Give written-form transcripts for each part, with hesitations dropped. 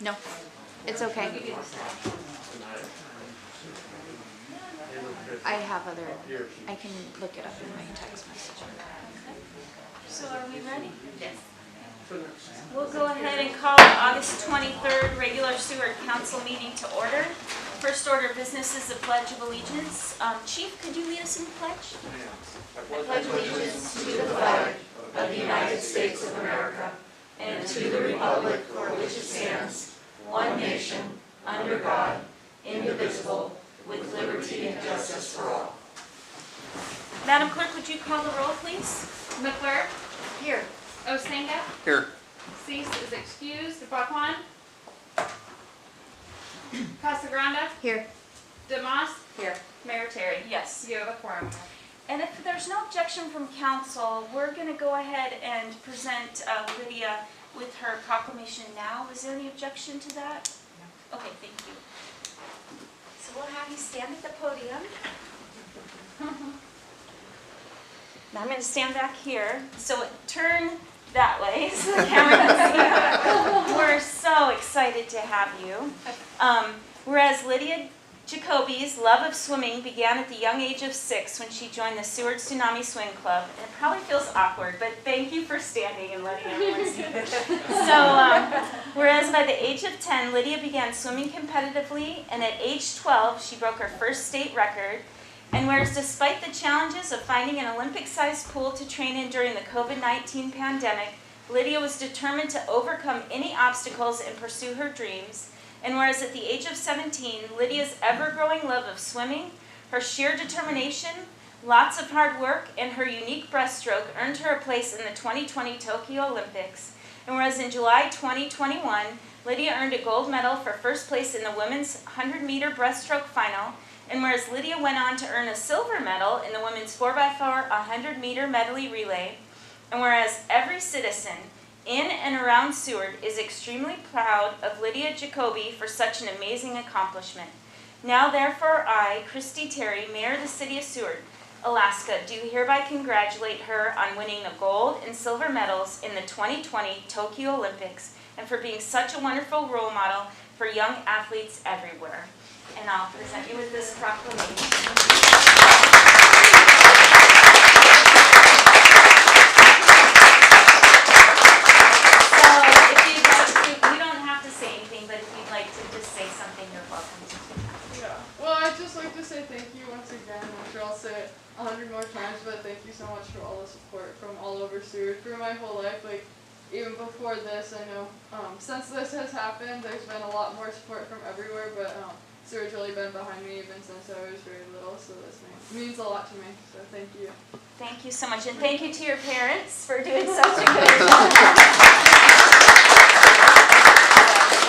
No, it's okay. I have other, I can look it up in my text message. So are we ready? Yes. We'll go ahead and call the August 23rd regular Seward Council meeting to order. First order of business is the Pledge of Allegiance. Chief, could you lead us in the pledge? I pledge allegiance to the flag of the United States of America and to the republic for which it stands, one nation, under God, indivisible, with liberty and justice for all. Madam Clerk, would you call the roll, please? McClure, Here. Osenga, Here. Cease is excused. Bakwan, Casagranda, Here. Demas, Here. Mayor Terry. Yes. You have a quorum. And if there's no objection from council, we're going to go ahead and present Lydia with her proclamation now. Is there any objection to that? No. Okay, thank you. So we'll have you stand at the podium. Now I'm going to stand back here. So turn that way so the camera can see you. We're so excited to have you. Whereas Lydia Jacoby's love of swimming began at the young age of 6 when she joined the Seward Tsunami Swim Club. And it probably feels awkward, but thank you for standing and letting everyone see it. So, whereas by the age of 10, Lydia began swimming competitively, and at age 12, she broke her first state record. And whereas despite the challenges of finding an Olympic-sized pool to train in during the COVID-19 pandemic, Lydia was determined to overcome any obstacles and pursue her dreams. And whereas at the age of 17, Lydia's ever-growing love of swimming, her sheer determination, lots of hard work, and her unique breaststroke earned her a place in the 2020 Tokyo Olympics. And whereas in July 2021, Lydia earned a gold medal for first place in the women's 100-meter breaststroke final. And whereas Lydia went on to earn a silver medal in the women's 4x4 100-meter medley relay. And whereas every citizen in and around Seward is extremely proud of Lydia Jacoby for such an amazing accomplishment. Now therefore I, Christy Terry, Mayor of the City of Seward, Alaska, do hereby congratulate her on winning the gold and silver medals in the 2020 Tokyo Olympics and for being such a wonderful role model for young athletes everywhere. And I'll present you with this proclamation. I'd just like to say thank you once again. I'm sure I'll say it 100 more times, but thank you so much for all the support from all over Seward through my whole life. Like, even before this, I know since this has happened, there's been a lot more support from everywhere, but Seward's really been behind me even since I was very little, so this means a lot to me, so thank you. Thank you so much, and thank you to your parents for doing such a good job.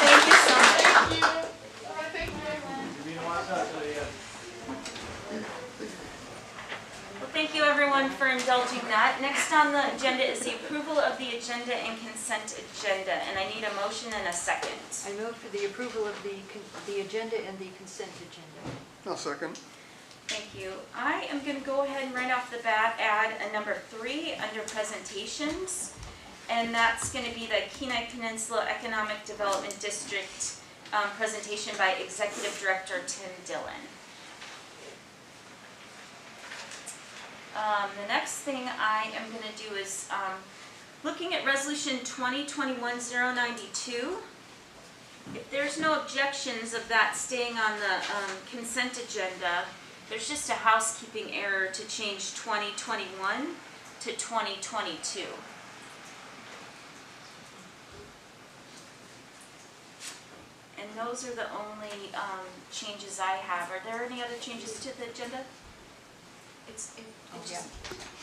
Thank you so much. Thank you. Thank you, everyone. Well, thank you everyone for indulging that. Next on the agenda is the approval of the agenda and consent agenda, and I need a motion and a second. I move for the approval of the agenda and the consent agenda. I'll second. Thank you. I am going to go ahead and right off the bat add a number 3 under presentations, and that's going to be the Kenai Peninsula Economic Development District presentation by Executive Director Tim Dillon. The next thing I am going to do is looking at Resolution 2021-092. If there's no objections of that staying on the consent agenda, there's just a housekeeping error to change 2021 to 2022. And those are the only changes I have. Are there any other changes to the agenda?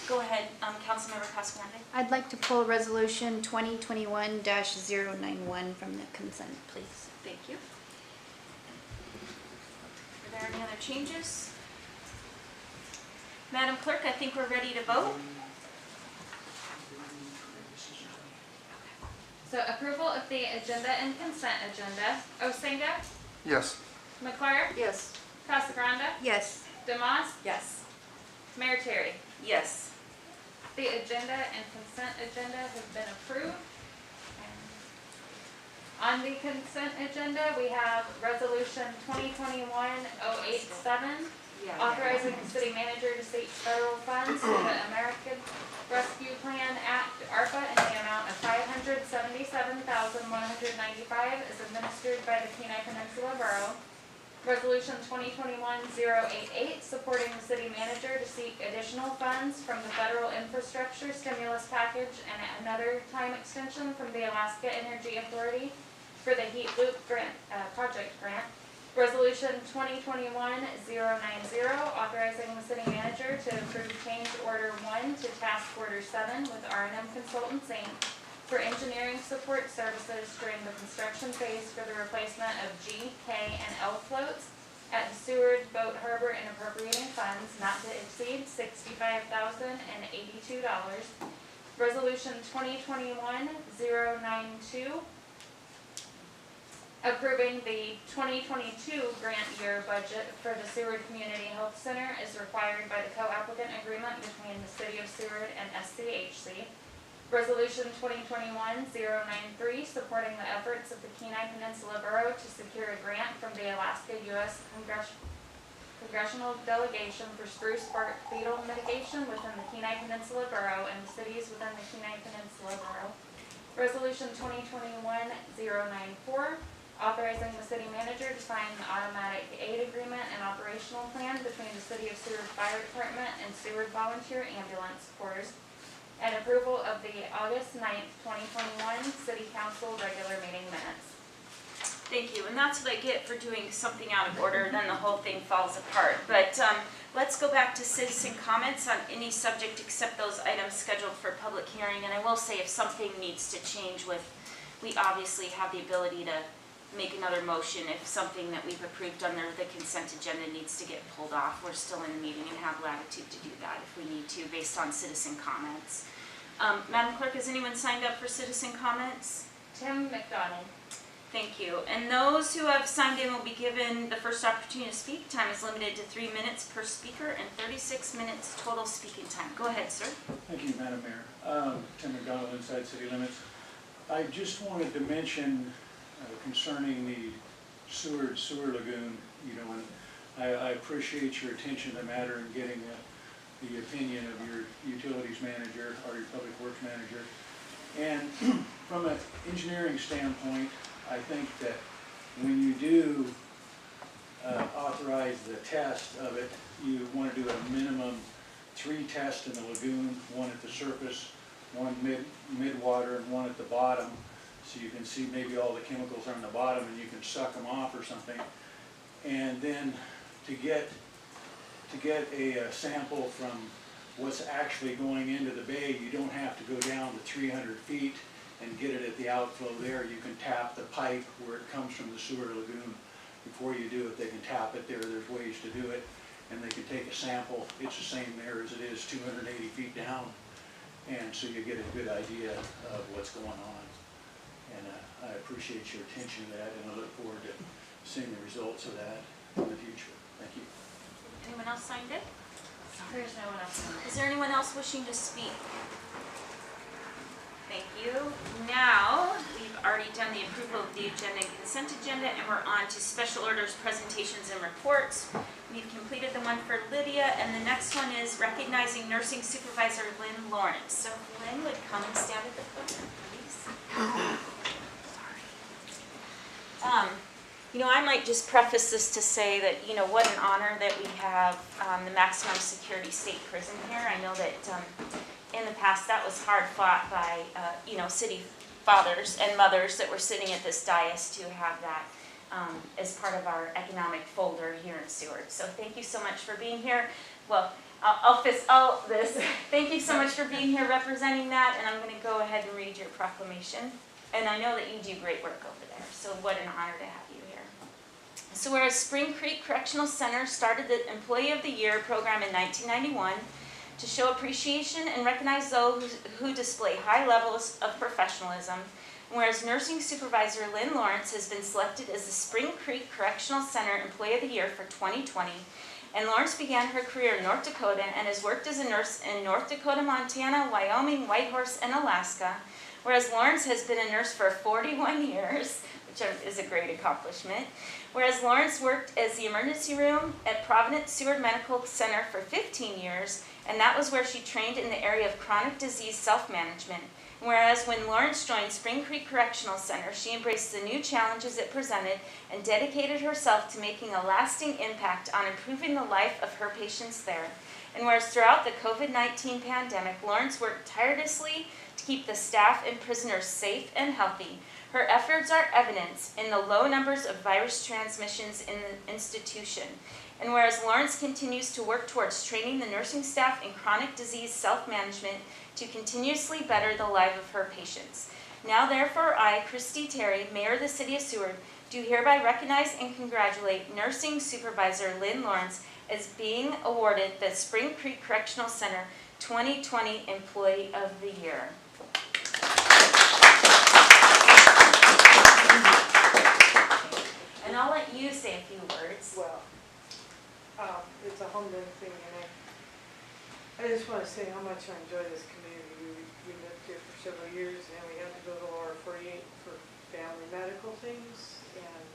Go ahead, Councilmember Casagrande. I'd like to pull Resolution 2021-091 from the consent, please. Thank you. Are there any other changes? Madam Clerk, I think we're ready to vote. So approval of the agenda and consent agenda. Osenga, Yes. McClure, Yes. Casagranda, Yes. Demas, Yes. Mayor Terry. Yes. The agenda and consent agenda have been approved. On the consent agenda, we have resolution 2021-087, authorizing the city manager to seek federal funds for the American Rescue Plan Act, ARPA, in the amount of $577,195 is administered by the Kenai Peninsula Borough. Resolution 2021-088, supporting the city manager to seek additional funds from the federal infrastructure stimulus package and another time extension from the Alaska Energy Authority for the Heat Loop grant, project grant. Resolution 2021-090, authorizing the city manager to approve change order 1 to task order 7 with R&M Consultants Inc. for engineering support services during the construction phase for the replacement of G, K, and L floats at the Seward Boat Harbor and appropriating funds not to exceed $65,082. Resolution 2021-092, approving the 2022 grant year budget for the Seward Community Health Center is required by the co-applicant agreement between the City of Seward and SCHC. Resolution 2021-093, supporting the efforts of the Kenai Peninsula Borough to secure a grant from the Alaska U.S. Congressional Delegation for spruce bark beetle mitigation within the Kenai Peninsula Borough and the cities within the Kenai Peninsula Borough. Resolution 2021-094, authorizing the city manager to sign the automatic aid agreement and operational plan between the City of Seward Fire Department and Seward Volunteer Ambulance Corps, and approval of the August 9th, 2021 City Council regular meeting minutes. Thank you, and that's what I get for doing something out of order, then the whole thing falls apart. But let's go back to citizen comments on any subject except those items scheduled for public hearing. And I will say if something needs to change with, we obviously have the ability to make another motion if something that we've approved under the consent agenda needs to get pulled off. We're still in the meeting and have latitude to do that if we need to based on citizen comments. Madam Clerk, has anyone signed up for citizen comments? Tim McDonald. Thank you. And those who have signed in will be given the first opportunity to speak. Time is limited to 3 minutes per speaker and 36 minutes total speaking time. Go ahead, sir. Thank you, Madam Mayor. Tim McDonald, Inside City Limits. I just wanted to mention concerning the sewer lagoon, and I appreciate your attention to the matter and getting the opinion of your utilities manager or your public works manager. And from an engineering standpoint, I think that when you do authorize the test of it, you want to do a minimum 3 tests in the lagoon, 1 at the surface, 1 mid-water, and 1 at the bottom. So you can see maybe all the chemicals are on the bottom and you can suck them off or something. And then to get a sample from what's actually going into the bay, you don't have to go down to 300 feet and get it at the outflow there. You can tap the pipe where it comes from the sewer lagoon. Before you do it, they can tap it there. There's ways to do it. And they can take a sample. It's the same there as it is 280 feet down. And so you get a good idea of what's going on. And I appreciate your attention to that, and I look forward to seeing the results of that in the future. Thank you. Anyone else signed in? There's no one else. Is there anyone else wishing to speak? Thank you. Now, we've already done the approval of the agenda and consent agenda, and we're on to special orders, presentations, and reports. We've completed the one for Lydia, and the next one is recognizing nursing supervisor Lynn Lawrence. So if Lynn would come and stand at the podium, please. I might just preface this to say that, what an honor that we have the maximum security state prison here. I know that in the past that was hard fought by, city fathers and mothers that were sitting at this dais to have that as part of our economic folder here in Seward. So thank you so much for being here. Well, thank you so much for being here representing that, and I'm going to go ahead and read your proclamation. And I know that you do great work over there, so what an honor to have you here. So whereas Spring Creek Correctional Center started the Employee of the Year program in 1991 to show appreciation and recognize those who display high levels of professionalism, and whereas Nursing Supervisor Lynn Lawrence has been selected as the Spring Creek Correctional Center Employee of the Year for 2020, and Lawrence began her career in North Dakota and has worked as a nurse in North Dakota, Montana, Wyoming, Whitehorse, and Alaska. Whereas Lawrence has been a nurse for 41 years, which is a great accomplishment. Whereas Lawrence worked as the emergency room at Providence Seward Medical Center for 15 years, and that was where she trained in the area of chronic disease self-management. Whereas when Lawrence joined Spring Creek Correctional Center, she embraced the new challenges it presented and dedicated herself to making a lasting impact on improving the life of her patients there. And whereas throughout the COVID-19 pandemic, Lawrence worked tirelessly to keep the staff and prisoners safe and healthy, her efforts are evident in the low numbers of virus transmissions in the institution. And whereas Lawrence continues to work towards training the nursing staff in chronic disease self-management to continuously better the life of her patients. Now therefore I, Christy Terry, Mayor of the City of Seward, do hereby recognize and congratulate Nursing Supervisor Lynn Lawrence as being awarded the Spring Creek Correctional Center 2020 Employee of the Year. And I'll let you say a few words. Well, it's a humbling thing, and I just want to say how much I enjoy this community. We lived here for several years, and we had to go to our 48 for family medical things, and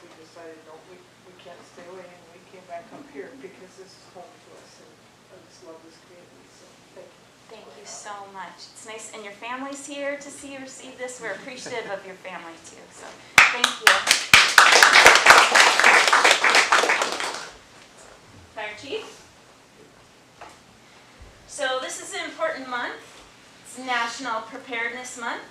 we decided, no, we can't stay away, and we came back up here because this is home to us, and I just love this community, so thank you. Thank you so much. It's nice, and your family's here to see you receive this. We're appreciative of your family too, so thank you. Fire Chief. So this is an important month. It's National Preparedness Month,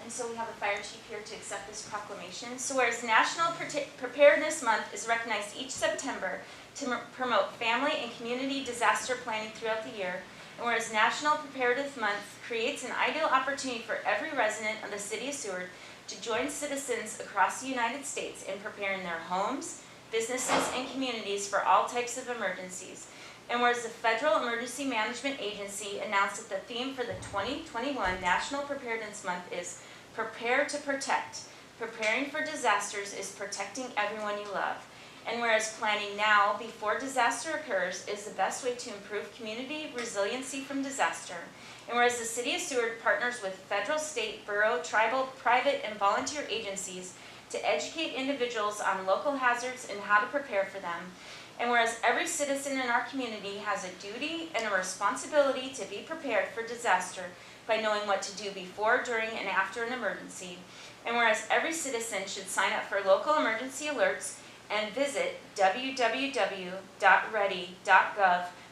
and so we have the Fire Chief here to accept this proclamation. So whereas National Preparedness Month is recognized each September to promote family and community disaster planning throughout the year, and whereas National Preparedness Month creates an ideal opportunity for every resident of the City of Seward to join citizens across the United States in preparing their homes, businesses, and communities for all types of emergencies. And whereas the Federal Emergency Management Agency announced that the theme for the 2021 National Preparedness Month is Prepare to Protect. Preparing for disasters is protecting everyone you love. And whereas planning now, before disaster occurs, is the best way to improve community resiliency from disaster. And whereas the City of Seward partners with federal, state, borough, tribal, private, and volunteer agencies to educate individuals on local hazards and how to prepare for them. And whereas every citizen in our community has a duty and a responsibility to be prepared for disaster by knowing what to do before, during, and after an emergency. And whereas every citizen should sign up for local emergency alerts and visit www.ready.gov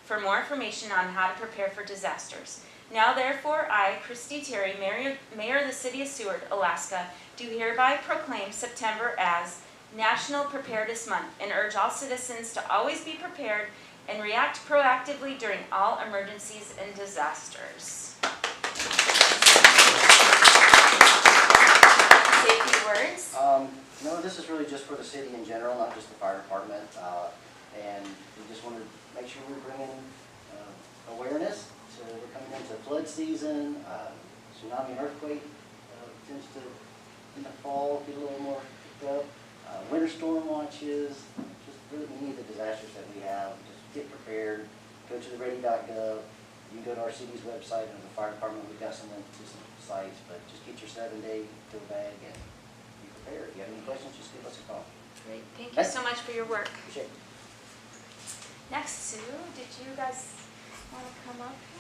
for more information on how to prepare for disasters. Now therefore, I, Christy Terry, Mayor of the City of Seward, Alaska, do hereby proclaim September as National Preparedness Month and urge all citizens to always be prepared and react proactively during all emergencies and disasters. Say a few words. No, this is really just for the city in general, not just the fire department. And we just want to make sure we're bringing awareness. So we're coming into flood season, tsunami and earthquake tends to, in the fall, get a little more picked up. Winter storm watches, just really any of the disasters that we have, just get prepared. Go to the ready.gov. You can go to our city's website and the fire department. We've got some links to some sites, but just get your 7-day fill bag and be prepared. If you have any questions, just give us a call. Great. Thank you so much for your work. Appreciate it. Next, Sue, did you guys want to come up here?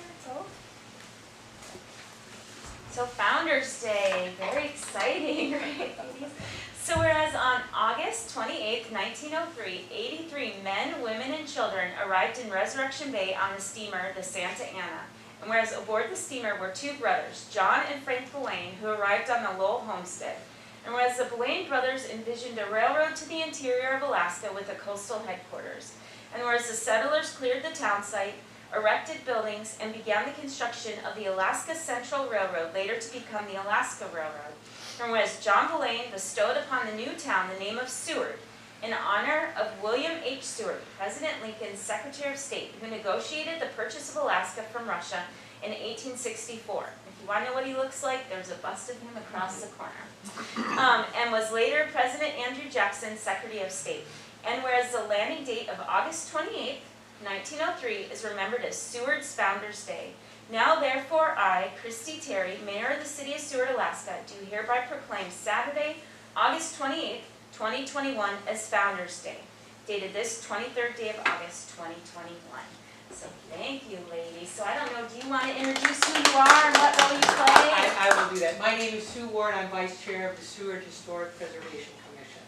So Founders Day, very exciting, right, ladies? So whereas on August 28th, 1903, 83 men, women, and children arrived in Resurrection Bay on the steamer, the Santa Ana. And whereas aboard the steamer were two brothers, John and Frank Belaine, who arrived on the Lowell homestead. And whereas the Belaine brothers envisioned a railroad to the interior of Alaska with a coastal headquarters. And whereas the settlers cleared the town site, erected buildings, and began the construction of the Alaska Central Railroad, later to become the Alaska Railroad. And whereas John Belaine bestowed upon the new town the name of Seward in honor of William H. Seward, President Lincoln's Secretary of State, who negotiated the purchase of Alaska from Russia in 1864. If you want to know what he looks like, there's a bust of him across the corner. And was later President Andrew Jackson, Secretary of State. And whereas the landing date of August 28th, 1903 is remembered as Seward's Founders Day, Now therefore I, Christy Terry, Mayor of the City of Seward, Alaska, do hereby proclaim Saturday, August 28th, 2021 as Founder's Day, dated this 23rd day of August, 2021. So thank you, ladies. So I don't know, do you want to introduce who you are and what role you play? I will do that. My name is Sue Ward. I'm Vice Chair of the Seward Historic Preservation Commission.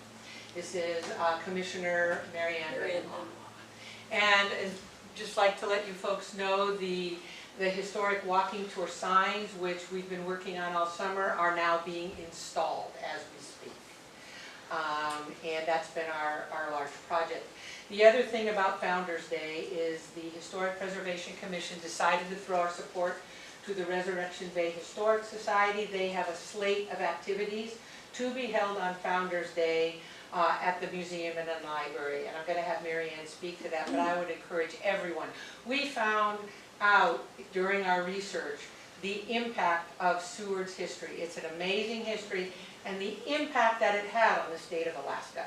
This is Commissioner Mary Ann Rittenhouse. And just like to let you folks know, the historic walking tour signs, which we've been working on all summer, are now being installed as we speak. And that's been our large project. The other thing about Founder's Day is the Historic Preservation Commission decided to throw our support to the Resurrection Bay Historic Society. They have a slate of activities to be held on Founder's Day at the museum and the library. And I'm going to have Mary Ann speak to that, but I would encourage everyone. We found out during our research the impact of Seward's history. It's an amazing history, and the impact that it had on the state of Alaska.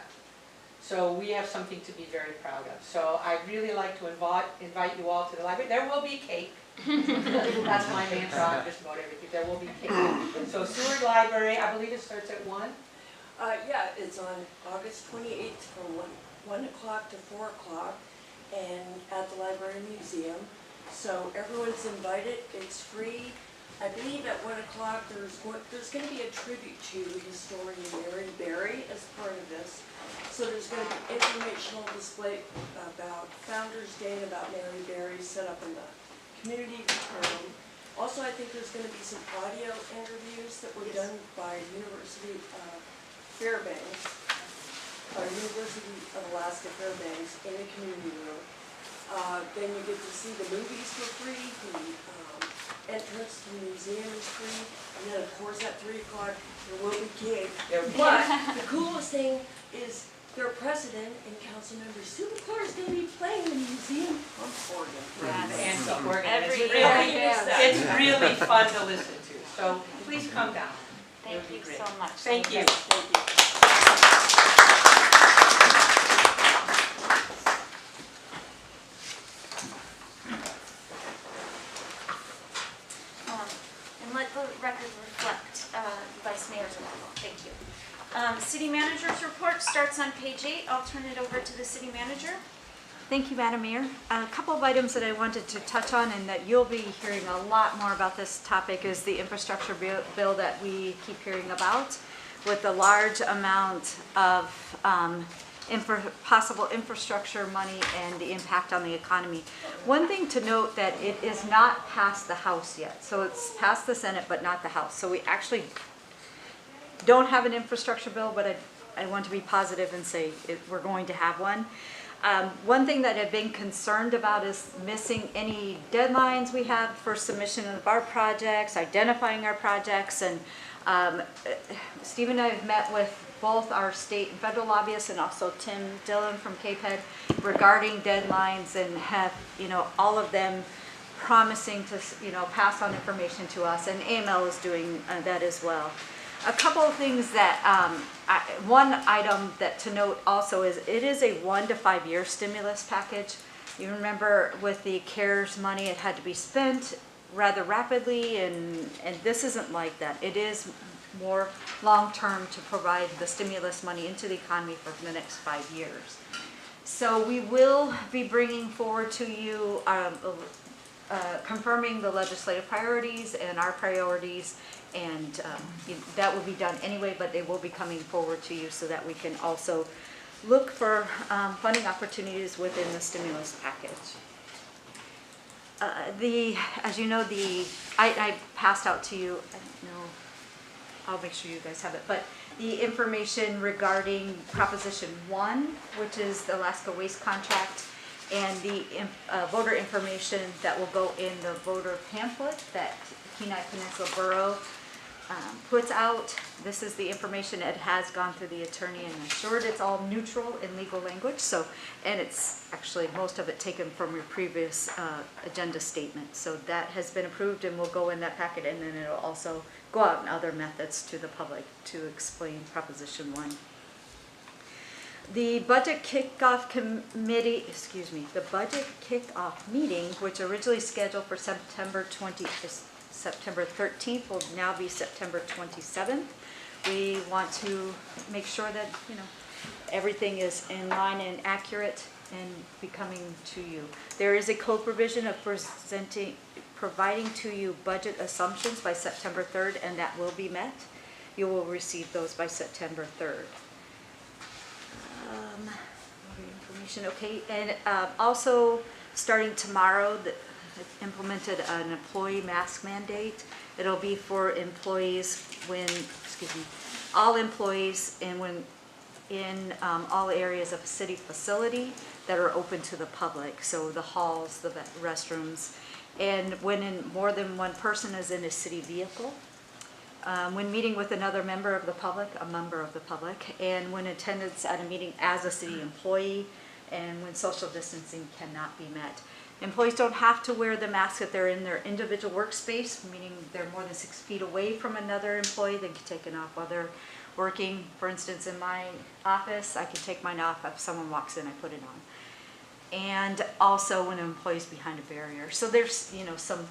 So we have something to be very proud of. So I'd really like to invite you all to the library. There will be cake. That's my mantra, just about everything. There will be cake. So Seward Library, I believe it starts at 1? Yeah, it's on August 28th from 1 o'clock to 4 o'clock and at the Library Museum. So everyone's invited. It's free. I believe at 1 o'clock there's going to be a tribute to historian Mary Berry as part of this. So there's going to be informational display about Founder's Day and about Mary Berry set up in the community room. Also, I think there's going to be some audio interviews that were done by University of Fairbanks, or University of Alaska Fairbanks in the community room. Then you get to see the movies for free. The entrance to the museum is free. And then, of course, at 3 o'clock, there will be cake. But the coolest thing is their president and council member Sue McClure is going to be playing the museum pump organ. And the organ. Every It's year. it's really fun to listen to. So please come down. Thank you so much. Thank you. Thank you. And let the record reflect Vice Mayor's approval. Thank you. City Manager's report starts on page 8. I'll turn it over to the City Manager. Thank you, Madam Mayor. A couple of items that I wanted to touch on and that you'll be hearing a lot more about this topic is the infrastructure bill that we keep hearing about with the large amount of possible infrastructure money and the impact on the economy. One thing to note that it is not passed the House yet. So it's passed the Senate, but not the House. So we actually don't have an infrastructure bill, but I want to be positive and say we're going to have one. One thing that I've been concerned about is missing any deadlines we have for submission of our projects, identifying our projects, and Steve and I have met with both our state and federal lobbyists and also Tim Dillon from KPED regarding deadlines, and have all of them promising to pass on information to us, and AML is doing that as well. A couple of things that, one item that to note also is it is a 1 to 5 year stimulus package. You remember with the CARES money, it had to be spent rather rapidly, and this isn't like that. It is more long-term to provide the stimulus money into the economy for the next 5 years. So we will be bringing forward to you confirming the legislative priorities and our priorities, and that will be done anyway, but they will be coming forward to you so that we can also look for funding opportunities within the stimulus package. As you know, I passed out to you, I don't know, I'll make sure you guys have it, but the information regarding Proposition 1, which is the Alaska Waste Contract, and the voter information that will go in the voter pamphlet that Kenai Peninsula Borough puts out. This is the information. It has gone through the attorney and assured it's all neutral in legal language. So, and it's actually most of it taken from your previous agenda statement. So that has been approved and will go in that packet, and then it'll also go out in other methods to the public to explain Proposition 1. The budget kickoff committee, the budget kickoff meeting, which originally scheduled for September 13th, will now be September 27th. We want to make sure that, everything is in line and accurate and becoming to you. There is a code provision of providing to you budget assumptions by September 3rd, and that will be met. You will receive those by September 3rd. Other information, okay, and also starting tomorrow, I've implemented an employee mask mandate. It'll be for employees all employees in all areas of a city facility that are open to the public, so the halls, the restrooms, and when more than one person is in a city vehicle, when meeting with another member of the public, and when attendance at a meeting as a city employee, and when social distancing cannot be met. Employees don't have to wear the mask if they're in their individual workspace, meaning they're more than 6 feet away from another employee. They can take it off while they're working. For instance, in my office, I can take mine off. If someone walks in, I put it on. And also when an employee's behind a barrier. So there's, some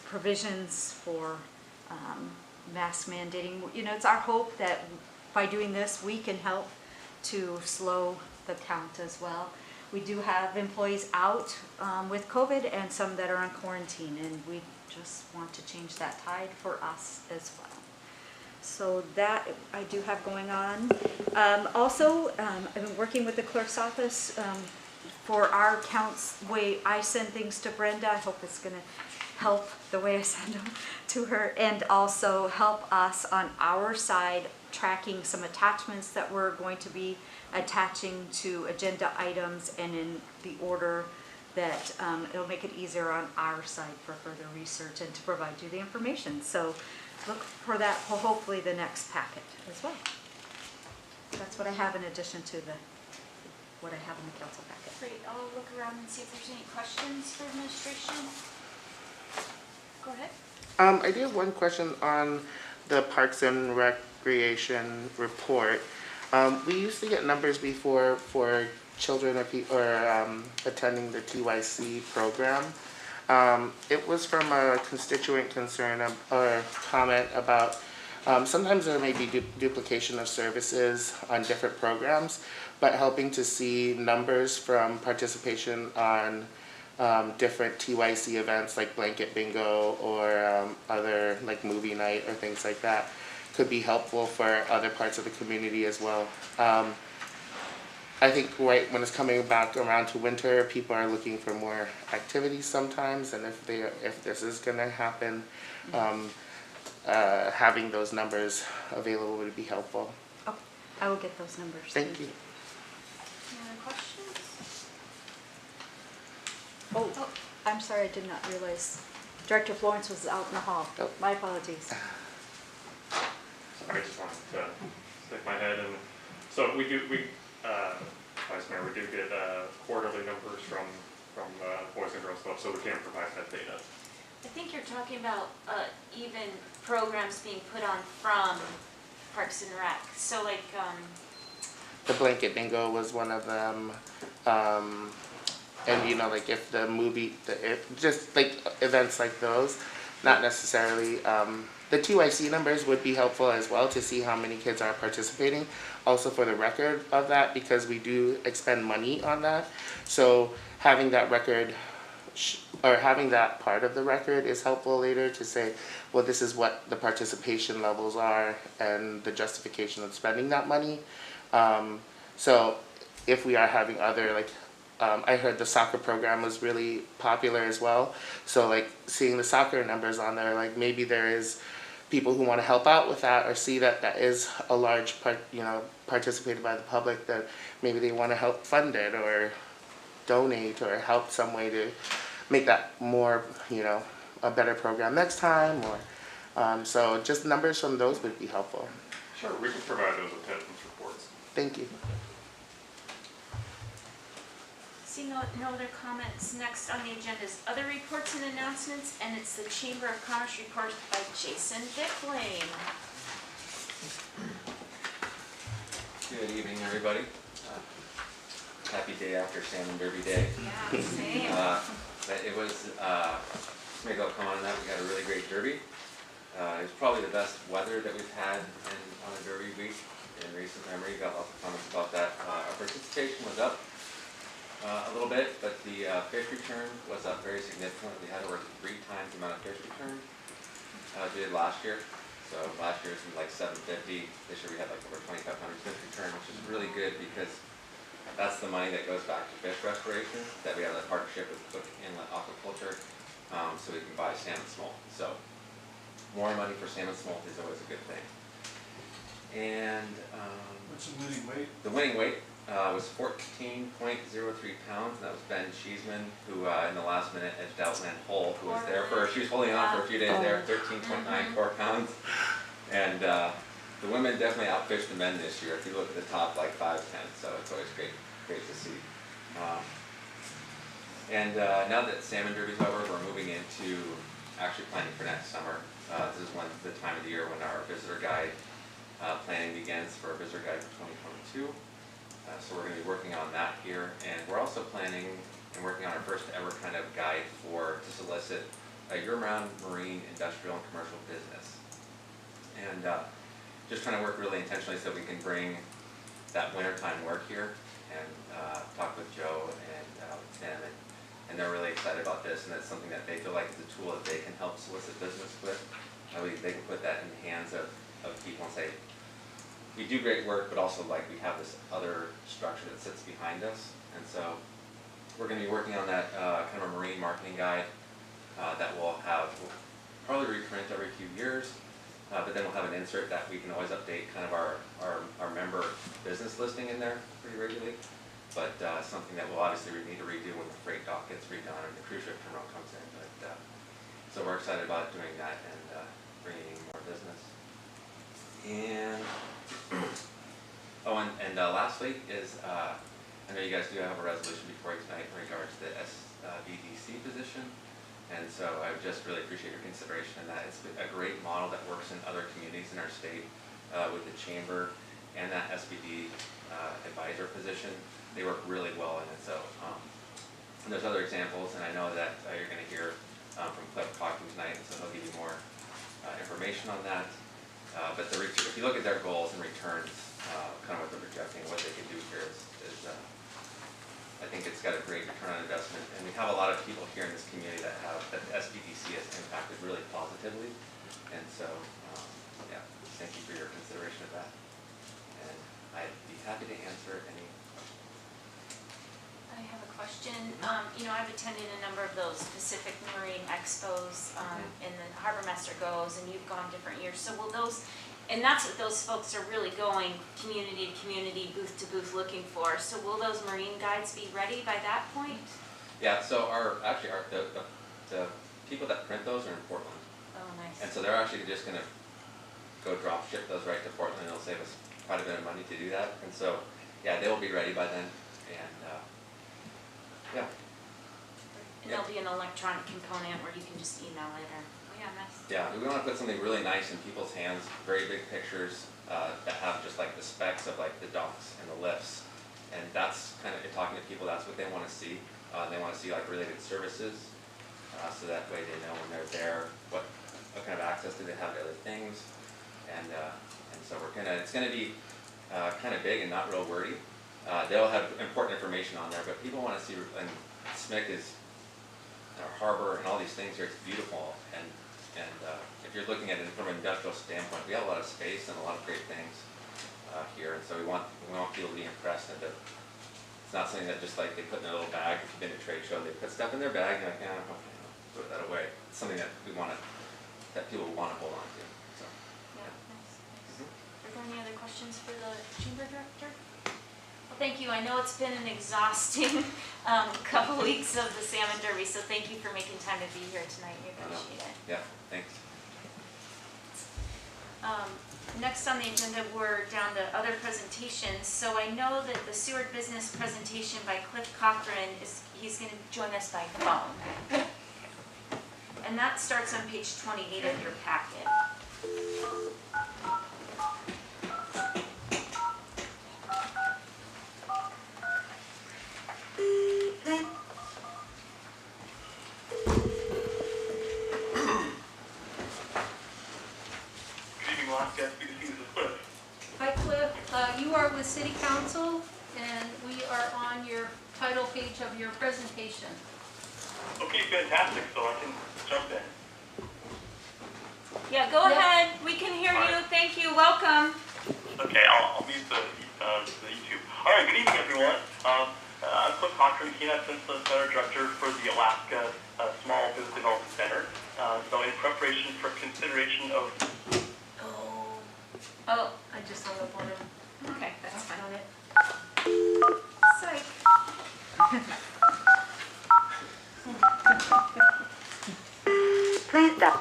provisions for mask mandating. It's our hope that by doing this, we can help to slow the count as well. We do have employees out with COVID and some that are on quarantine, and we just want to change that tide for us as well. So that I do have going on. Also, I've been working with the clerk's office for our counts, the way I send things to Brenda. I hope it's going to help the way I send them to her, and also help us on our side tracking some attachments that we're going to be attaching to agenda items, and in the order that it'll make it easier on our side for further research and to provide you the information. So look for that, hopefully the next packet as well. That's what I have in addition to what I have in the council packet. Great, I'll look around and see if there's any questions for administration. Go ahead. I do have one question on the Parks and Recreation report. We used to get numbers before for children or attending the TYC program. It was from a constituent concern or comment about sometimes there may be duplication of services on different programs, but helping to see numbers from participation on different TYC events like Blanket Bingo or other like movie night or things like that could be helpful for other parts of the community as well. I think right when it's coming back around to winter, people are looking for more activities sometimes, and if this is going to happen, having those numbers available would be helpful. Oh, I will get those numbers. Thank you. Any other questions? Oh, I'm sorry, I did not realize Director Florence was out in the hall. Oh. My apologies. I just wanted to stick my head in. So Vice Mayor, we do get quarterly numbers from Boys and Girls Club, so we can provide that data. I think you're talking about even programs being put on from Parks and Rec. So like, The Blanket Bingo was one of them. And like if the movie, just like events like those, not necessarily, the TYC numbers would be helpful as well to see how many kids are participating. Also for the record of that, because we do expend money on that. So having that record, or having that part of the record is helpful later to say, well, this is what the participation levels are and the justification of spending that money. So if we are having other I heard the soccer program was really popular as well. So seeing the soccer numbers on there, maybe there is people who want to help out with that or see that that is a large part, participated by the public, that maybe they want to help fund it or donate or help some way to make that more, a better program next time. Or so just numbers from those would be helpful. Sure, we can provide those attendance reports. Thank you. see no other comments. Next on the agenda is other reports and announcements, and it's the Chamber of Commerce report by Jason Bickling. Good evening, everybody. happy day after Salmon Derby Day. Yeah, same. But it was, maybe I'll comment on that, we got a really great derby. It was probably the best weather that we've had on a derby week in recent memory. Got lots of comments about that. Our participation was up a little bit, but the fish return was up very significantly. We had over 3 times the amount of fish return as we did last year. So last year it was like 750. This year we had like over 2,500 fish return, which is really good because that's the money that goes back to fish restoration. That we have a partnership with Cook Inlet Aquaculture, so we can buy salmon smolt. So more money for salmon smolt is always a good thing. And What's the winning weight? the winning weight was 14.03 pounds, and that was Ben Cheeseman, who in the last minute edged out Lynn Hull, who was there for, she was holding on for a few days there, 13.94 pounds. And the women definitely outfished the men this year, if you look at the top like 5'10", so it's always great to see. And now that Salmon Derby's over, we're moving into actually planning for next summer. This is the time of the year when our visitor guide planning begins for our visitor guide for 2022. So we're going to be working on that here, and we're also planning and working on our first ever kind of guide to solicit a year-round marine, industrial, and commercial business. And just trying to work really intentionally so we can bring that wintertime work here and talk with Joe and Tim, and they're really excited about this, and it's something that they feel like is a tool that they can help solicit business with. They can put that in the hands of people and say, we do great work, but also like we have this other structure that sits behind us. And so we're going to be working on that kind of a marine marketing guide that we'll probably reprint every few years, but then we'll have an insert that we can always update kind of our member business listing in there pretty regularly. But something that we'll obviously need to redo when the freight dock gets redone and the cruise ship terminal comes in. But so we're excited about doing that and bringing in more business. And lastly is, I know you guys do have a resolution before you tonight in regards to the SBDC position. And so I would just really appreciate your consideration in that. It's a great model that works in other communities in our state with the chamber and that SBD advisor position. They work really well in it. So and there's other examples, and I know that you're going to hear from Cliff talking tonight, and so he'll give you more information on that. But if you look at their goals and returns, kind of what they're projecting, what they can do here is I think it's got a great return on investment. And we have a lot of people here in this community that the SBDC has impacted really positively. And so, yeah, thank you for your consideration of that. And I'd be happy to answer any questions. I have a question. I've attended a number of those Pacific Marine Expos, and the Harbor Master goes, and you've gone different years. So will those, and that's what those folks are really going community to community, booth to booth looking for. So will those marine guides be ready by that point? Yeah, so the people that print those are in Portland. Oh, nice. And so they're actually just going to go drop ship those right to Portland, and it'll save us quite a bit of money to do that. And so, yeah, they will be ready by then. And yeah. And there'll be an electronic component where you can just email it or, oh yeah, nice. Yeah, we want to put something really nice in people's hands, very big pictures that have just like the specs of like the docks and the lifts. And that's kind of, talking to people, that's what they want to see. They want to see like related services, so that way they know when they're there, what kind of access do they have to other things. And so it's gonna be kind of big and not real wordy. They'll have important information on there, but people want to see, and SMIC is our harbor and all these things here, it's beautiful. And if you're looking at it from an industrial standpoint, we have a lot of space and a lot of great things here. And so we want people to be impressed, and it's not something that just like they put in their little bag. If you've been to a trade show, they put stuff in their bag, and you're like, yeah, okay, put that away. It's something that that people want to hold on to. So. Yeah, nice. Are there any other questions for the chamber director? Well, thank you. I know it's been an exhausting couple weeks of the Salmon Derby, so thank you for making time to be here tonight. We appreciate it. Yeah, thanks. Next on the agenda, we're down to other presentations. So I know that the Seward Business presentation by Cliff Cochran he's going to join us by phone. And that starts on page 28 of your packet. City Council, and we are on your title page of your presentation. Okay, fantastic, so I can jump in. Yeah, go ahead. We can hear you. Thank you. Welcome. Okay, I'll mute the YouTube. All right, good evening, everyone. I'm Cliff Cochran, Kenai Peninsula Center Director for the Alaska Small Business Development Center. So in preparation for consideration of... Oh, I just hung up on him. Okay, that's fine. On it. Psych. Please stop.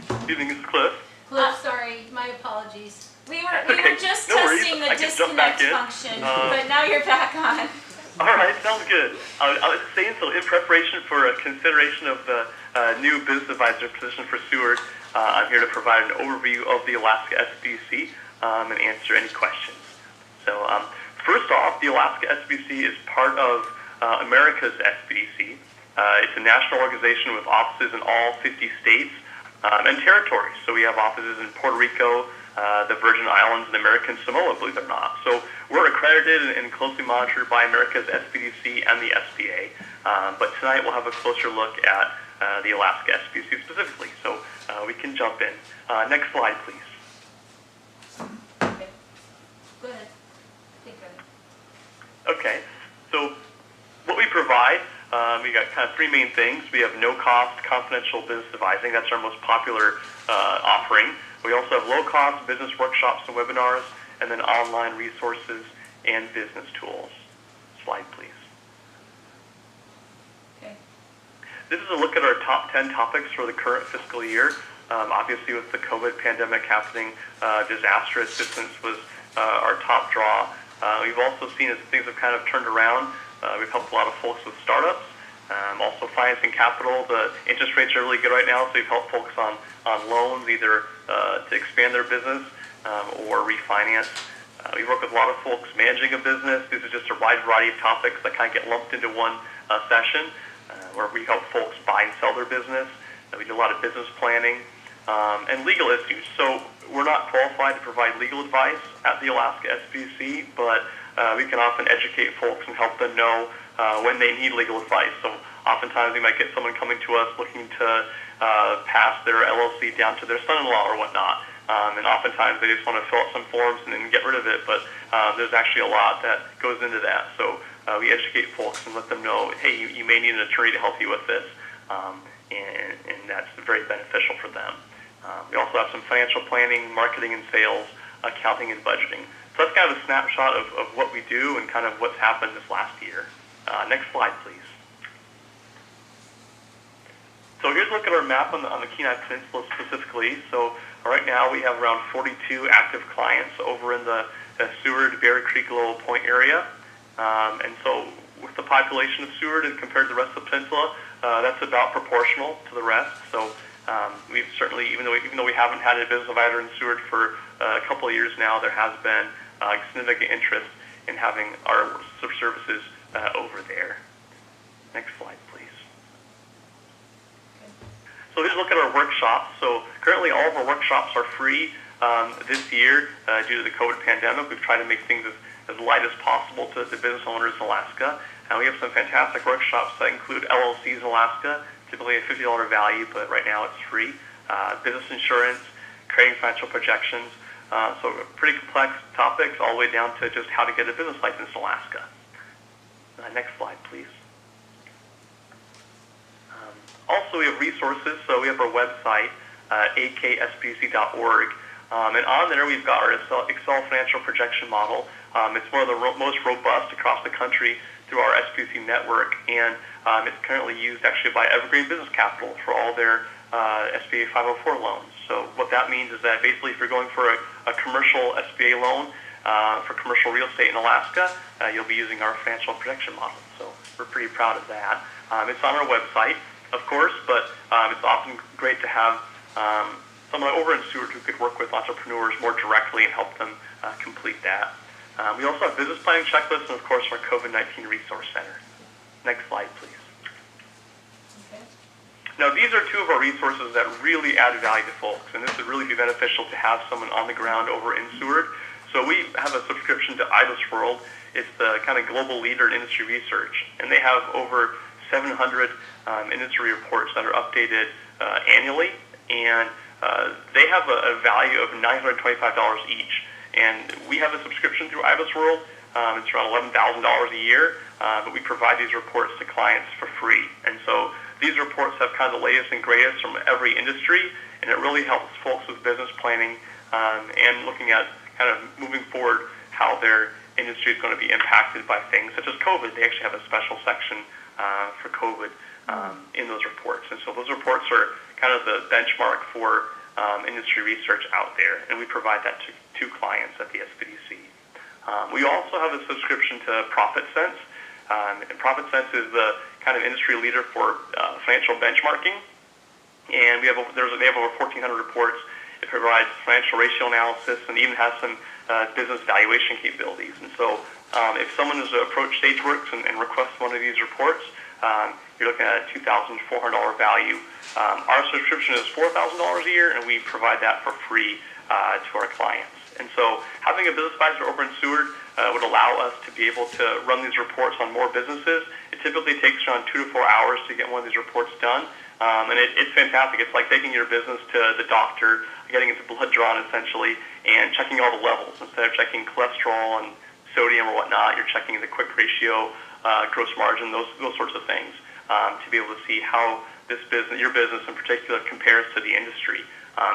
Good evening, this is Cliff. Cliff, sorry, my apologies. We were just no worries. testing I the can jump back disconnect in. function, but now you're back on. All right, sounds good. I was saying, so in preparation for a consideration of the new business advisor position for Seward, I'm here to provide an overview of the Alaska SBC and answer any questions. So first off, the Alaska SBC is part of America's SBDC. It's a national organization with offices in all 50 states and territories. So we have offices in Puerto Rico, the Virgin Islands, and American Samoa, believe it or not. So we're accredited and closely monitored by America's SBDC and the SBA. But tonight we'll have a closer look at the Alaska SBC specifically. So we can jump in. Next slide, please. Okay. Go ahead. Take it. Okay, so what we provide, we got kind of three main things. We have no-cost confidential business advising. That's our most popular offering. We also have low-cost business workshops and webinars, and then online resources and business tools. Slide, please. Okay. This is a look at our top 10 topics for the current fiscal year. Obviously, with the COVID pandemic happening, disaster assistance was our top draw. We've also seen as things have kind of turned around, we've helped a lot of folks with startups. Also financing capital. The interest rates are really good right now, so we've helped folks on loans, either to expand their business or refinance. We work with a lot of folks managing a business. These are just a wide variety of topics that kind of get lumped into one session, where we help folks buy and sell their business. We do a lot of business planning and legal issues. So we're not qualified to provide legal advice at the Alaska SBC, but we can often educate folks and help them know when they need legal advice. So oftentimes we might get someone coming to us looking to pass their LLC down to their son-in-law or whatnot. And oftentimes they just want to fill out some forms and then get rid of it, but there's actually a lot that goes into that. So we educate folks and let them know, hey, you may need an attorney to help you with this, and that's very beneficial for them. We also have some financial planning, marketing and sales, accounting and budgeting. So that's kind of a snapshot of what we do and kind of what's happened this last year. Next slide, please. So here's a look at our map on the Kenai Peninsula specifically. So right now we have around 42 active clients over in the Seward, Bear Creek, Lowell Point area. And so with the population of Seward and compared to the rest of the peninsula, that's about proportional to the rest. So we've certainly, even though we haven't had a business advisor in Seward for a couple of years now, there has been significant interest in having our services over there. Next slide, please. So let's look at our workshops. So currently all of our workshops are free this year due to the COVID pandemic. We've tried to make things as light as possible to the business owners in Alaska. And we have some fantastic workshops that include LLCs in Alaska, typically a $50 value, but right now it's free. Business insurance, creating financial projections. So pretty complex topics all the way down to just how to get a business license in Alaska. Next slide, please. Also, we have resources. So we have our website, aksbc.org. And on there, we've got our Excel financial projection model. It's one of the most robust across the country through our SBC network. And it's currently used actually by Evergreen Business Capital for all their SBA 504 loans. So what that means is that basically if you're going for a commercial SBA loan for commercial real estate in Alaska, you'll be using our financial projection model. So we're pretty proud of that. It's on our website, of course, but it's often great to have someone over in Seward who could work with entrepreneurs more directly and help them complete that. We also have business planning checklists and, of course, our COVID-19 Resource Center. Next slide, please. Okay. Now, these are two of our resources that really add value to folks, and this would really be beneficial to have someone on the ground over in Seward. So we have a subscription to IBIS World. It's the kind of global leader in industry research, and they have over 700 industry reports that are updated annually, and they have a value of $925 each. And we have a subscription through IBIS World. It's around $11,000 a year, but we provide these reports to clients for free. And so these reports have kind of the latest and greatest from every industry, and it really helps folks with business planning and looking at kind of moving forward how their industry is going to be impacted by things such as COVID. They actually have a special section for COVID in those reports. And so those reports are kind of the benchmark for industry research out there, and we provide that to clients at the SBDC. We also have a subscription to ProfitSense. And ProfitSense is the kind of industry leader for financial benchmarking, and they have over 1,400 reports. It provides financial ratio analysis and even has some business valuation capabilities. And so if someone is to approach SageWorks and request one of these reports, you're looking at a $2,400 value. Our subscription is $4,000 a year, and we provide that for free to our clients. And so having a business advisor over in Seward would allow us to be able to run these reports on more businesses. It typically takes around 2 to 4 hours to get one of these reports done. And it's fantastic. It's like taking your business to the doctor, getting its blood drawn essentially, and checking all the levels. Instead of checking cholesterol and sodium or whatnot, you're checking the quick ratio, gross margin, those sorts of things, to be able to see how this business, your business in particular, compares to the industry.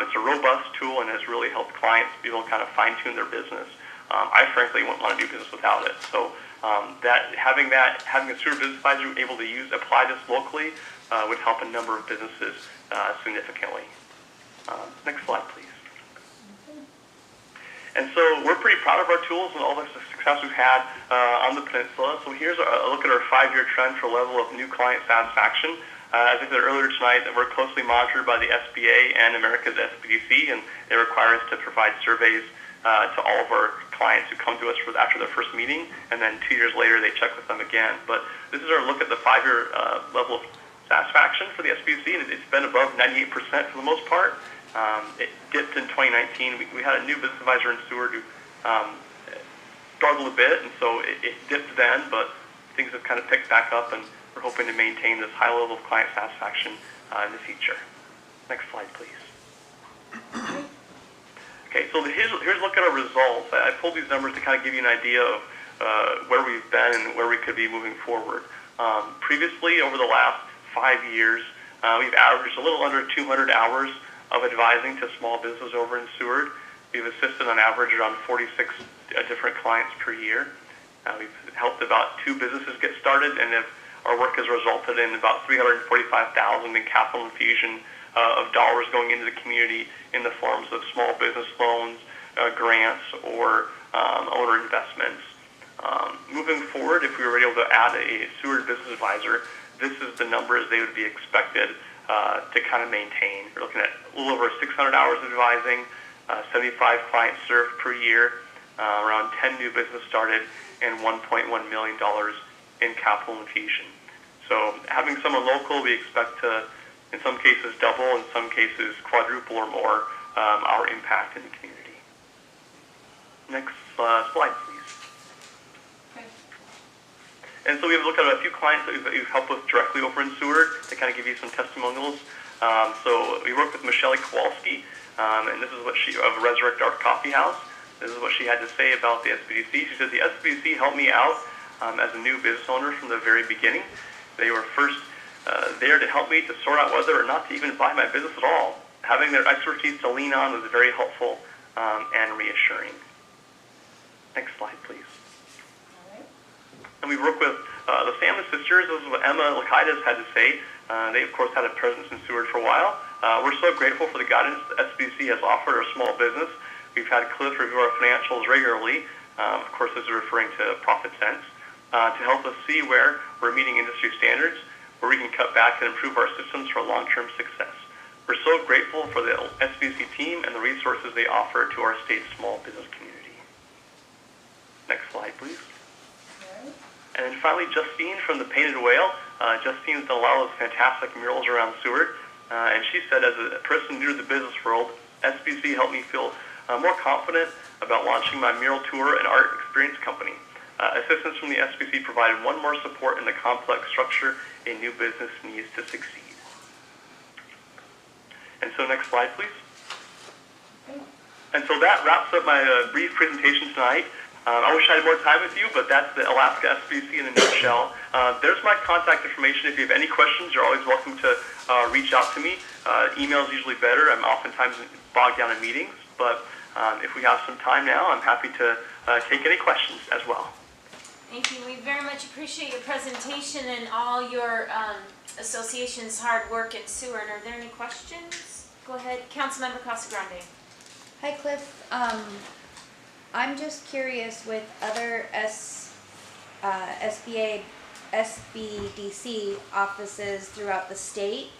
It's a robust tool and has really helped clients be able to kind of fine-tune their business. I frankly wouldn't want to do business without it. So having a Seward Business Advisor able to apply this locally would help a number of businesses significantly. Next slide, please. And so we're pretty proud of our tools and all the success we've had on the peninsula. So here's a look at our 5-year trend for level of new client satisfaction. As I said earlier tonight, we're closely monitored by the SBA and America's SBDC, and they require us to provide surveys to all of our clients who come to us after their first meeting, and then 2 years later they check with them again. But this is our look at the 5-year level of satisfaction for the SBDC, and it's been above 98% for the most part. It dipped in 2019. We had a new business advisor in Seward who struggled a bit, and so it dipped then, but things have kind of picked back up, and we're hoping to maintain this high level of client satisfaction in the future. Next slide, please. Okay, so here's a look at our results. I pulled these numbers to kind of give you an idea of where we've been and where we could be moving forward. Previously, over the last 5 years, we've averaged a little under 200 hours of advising to small businesses over in Seward. We've assisted on average around 46 different clients per year. We've helped about 2 businesses get started, and our work has resulted in about $345,000 in capital infusion of dollars going into the community in the forms of small business loans, grants, or owner investments. Moving forward, if we were able to add a Seward Business Advisor, this is the numbers they would be expected to kind of maintain. We're looking at a little over 600 hours of advising, 75 clients served per year, around 10 new business started, and $1.1 million in capital infusion. So having someone local, we expect to, in some cases, double, in some cases, quadruple or more our impact in the community. Next slide, please. Okay. And so we have looked at a few clients that we've helped with directly over in Seward to kind of give you some testimonials. So we worked with Michelle Kowalski, and this is what of Resurrect Art Coffee House. This is what she had to say about the SBDC. She said, the SBDC helped me out as a new business owner from the very beginning. They were first there to help me to sort out whether or not to even buy my business at all. Having their expertise to lean on was very helpful and reassuring. Next slide, please. All right. And we work with the Salmon Sisters. This is what Emma Lakaitis had to say. They, of course, had a presence in Seward for a while. We're so grateful for the guidance the SBC has offered our small business. We've had Cliff review our financials regularly. Of course, this is referring to ProfitSense, to help us see where we're meeting industry standards, where we can cut back and improve our systems for long-term success. We're so grateful for the SBC team and the resources they offer to our state's small business community. Next slide, please. And then finally, Justine from the Painted Whale. Justine's done a lot of those fantastic murals around Seward, and she said, as a person new to the business world, SBC helped me feel more confident about launching my mural tour and art experience company. Assistance from the SBC provided one more support in the complex structure a new business needs to succeed. And so next slide, please. And so that wraps up my brief presentation tonight. I wish I had more time with you, but that's the Alaska SBC in a nutshell. There's my contact information. If you have any questions, you're always welcome to reach out to me. Email is usually better. I'm oftentimes bogged down in meetings, but if we have some time now, I'm happy to take any questions as well. Thank you. We very much appreciate your presentation and all your association's hard work in Seward. Are there any questions? Go ahead, Councilmember Casagrande. Hi, Cliff. I'm just curious, with other SBDC offices throughout the state,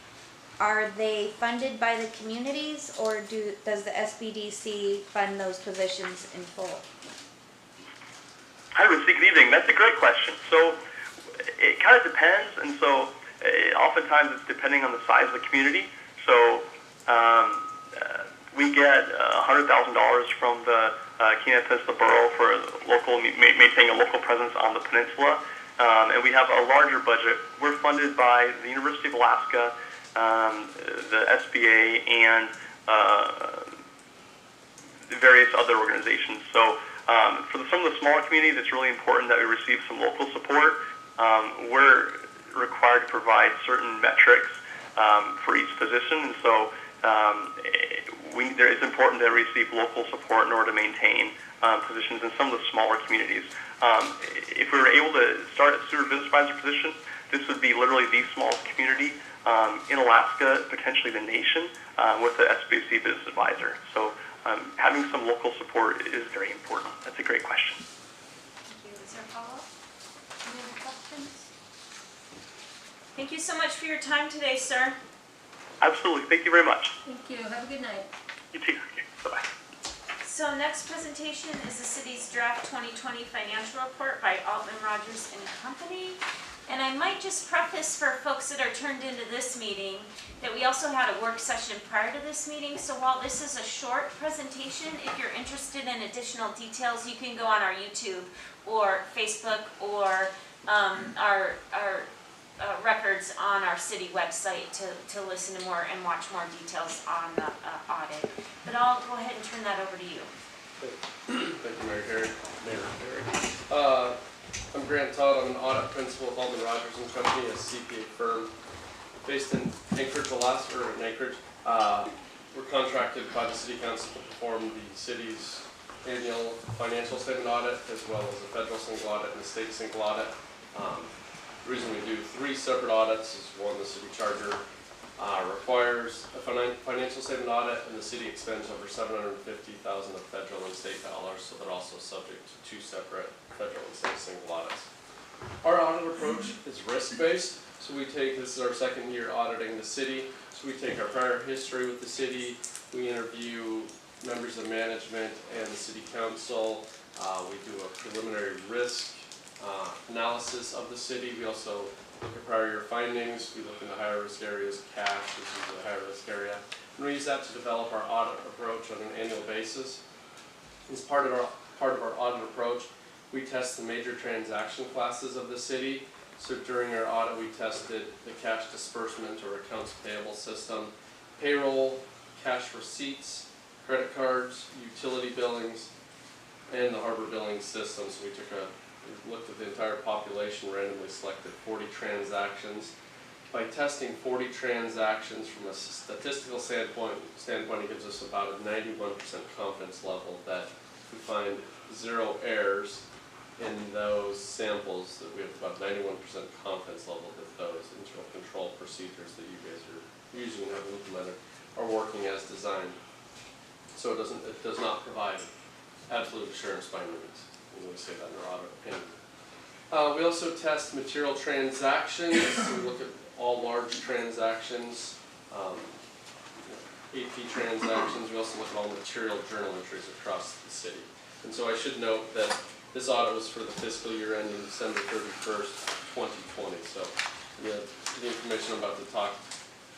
are they funded by the communities, or does the SBDC fund those positions in full? Hi, Lucy. Good evening. That's a great question. So it kind of depends, and so oftentimes it's depending on the size of the community. So we get $100,000 from the Kenai Peninsula Borough for maintaining a local presence on the peninsula, and we have a larger budget. We're funded by the University of Alaska, the SBA, and various other organizations. So for some of the smaller communities, it's really important that we receive some local support. We're required to provide certain metrics for each position, and so it's important that we receive local support in order to maintain positions in some of the smaller communities. If we were able to start a Seward Business Advisor position, this would be literally the smallest community in Alaska, potentially the nation, with the SBC Business Advisor. So having some local support is very important. That's a great question. Thank you. Is there a follow-up? Any other questions? Thank you so much for your time today, sir. Absolutely. Thank you very much. Thank you. Have a good night. You too. Bye-bye. So next presentation is the city's draft 2020 financial report by Altman Rogers and Company. And I might just preface for folks that are turned into this meeting that we also had a work session prior to this meeting. So while this is a short presentation, if you're interested in additional details, you can go on our YouTube or Facebook or our records on our city website to listen to more and watch more details on the audit. But I'll go ahead and turn that over to you. Thank you, Mayor Harry. I'm Grant Todd. I'm an audit principal of Altman Rogers and Company, a CPA firm based in Anchorage, Alaska, or in Anchorage. We're contracted by the City Council to perform the city's annual financial statement audit, as well as a federal single audit and a state single audit. The reason we do 3 separate audits is, one, the city charter requires a financial statement audit, and the city expends over $750,000 of federal and state dollars, so they're also subject to 2 separate federal and state single audits. Our audit approach is risk-based, so this is our 2nd year auditing the city, so we take our prior history with the city, we interview members of management and the city council, we do a preliminary risk analysis of the city. We also look at prior year findings. We look into higher risk areas, cash, which is a higher risk area. And we use that to develop our audit approach on an annual basis. As part of our audit approach, we test the major transaction classes of the city. So during our audit, we tested the cash disbursement or accounts payable system, payroll, cash receipts, credit cards, utility billings, and the harbor billing system. So we looked at the entire population, randomly selected 40 transactions. By testing 40 transactions from a statistical standpoint, it gives us about a 91% confidence level that we find 0 errors in those samples, that we have about 91% confidence level that those internal control procedures that you guys are using and have implemented are working as designed. So it does not provide absolute assurance by any means. We say that in our audit opinion. We also test material transactions. We look at all large transactions, AP transactions. We also look at all material journal entries across the city. And so I should note that this audit was for the fiscal year ending December 31st, 2020. So Yeah, the information I'm about to talk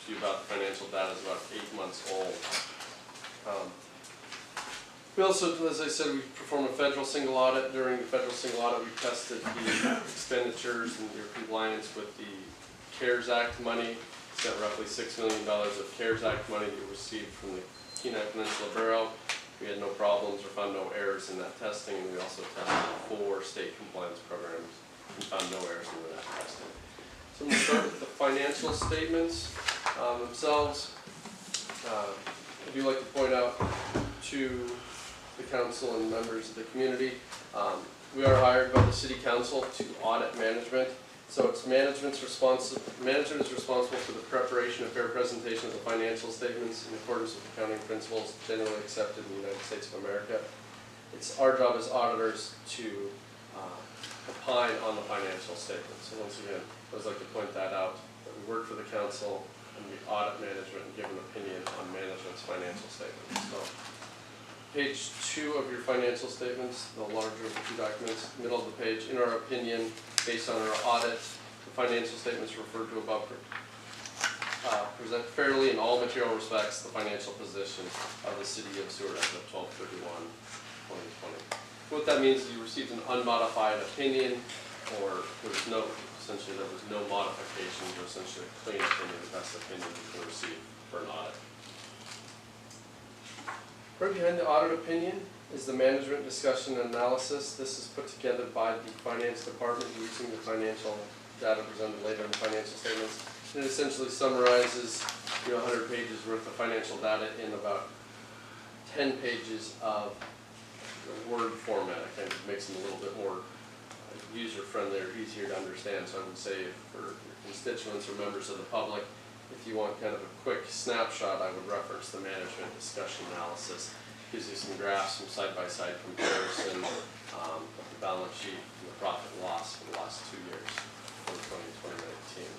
to you about, the financial data, is about 8 months old. We also, as I said, we performed a federal single audit. During the federal single audit, we tested the expenditures and your compliance with the CARES Act money. Spent roughly $6 million of CARES Act money that we received from the Kenai Peninsula Bureau. We had no problems or found no errors in that testing, and we also tested 4 state compliance programs and found no errors in that testing. So I'm going to start with the financial statements themselves. I do like to point out to the council and members of the community, we are hired by the city council to audit management. So it's management is responsible for the preparation and fair presentation of the financial statements in accordance with accounting principles generally accepted in the United States of America. It's our job as auditors to opine on the financial statements. So once again, I always like to point that out, that we work for the council and we audit management and give an opinion on management's financial statements. So page 2 of your financial statements, the larger of the 2 documents, middle of the page, in our opinion, based on our audit, the financial statements referred to above present fairly in all material respects the financial position of the city of Seward as of 12/31/2020. What that means is you received an unmodified opinion, or essentially there was no modifications, or essentially a clean opinion, the best opinion you can receive for an audit. Right behind the audit opinion is the management discussion and analysis. This is put together by the finance department using the financial data presented later in the financial statements. And it essentially summarizes 100 pages worth of financial data in about 10 pages of Word format. It kind of makes them a little bit more user-friendly or easier to understand. So I would say for your constituents or members of the public, if you want kind of a quick snapshot, I would reference the management discussion analysis. Gives you some graphs, some side-by-side comparison of the balance sheet and the profit and loss for the last 2 years, 2020 and 2019.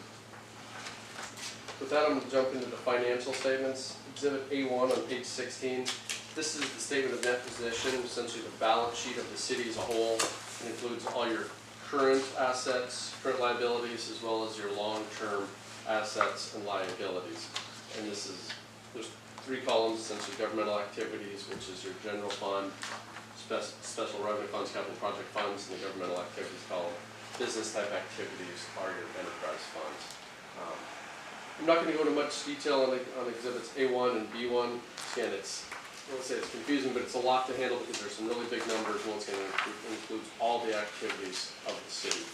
With that, I'm going to jump into the financial statements. Exhibit A1 on page 16. This is the statement of net position, essentially the balance sheet of the city as a whole. It includes all your current assets, current liabilities, as well as your long-term assets and liabilities. And there's 3 columns, essentially governmental activities, which is your general fund, special revenue funds, capital project funds, and the governmental activities column. Business type activities are your enterprise funds. I'm not going to go into much detail on exhibits A1 and B1. Again, I won't say it's confusing, but it's a lot to handle because there's some really big numbers. Once again, it includes all the activities of the city.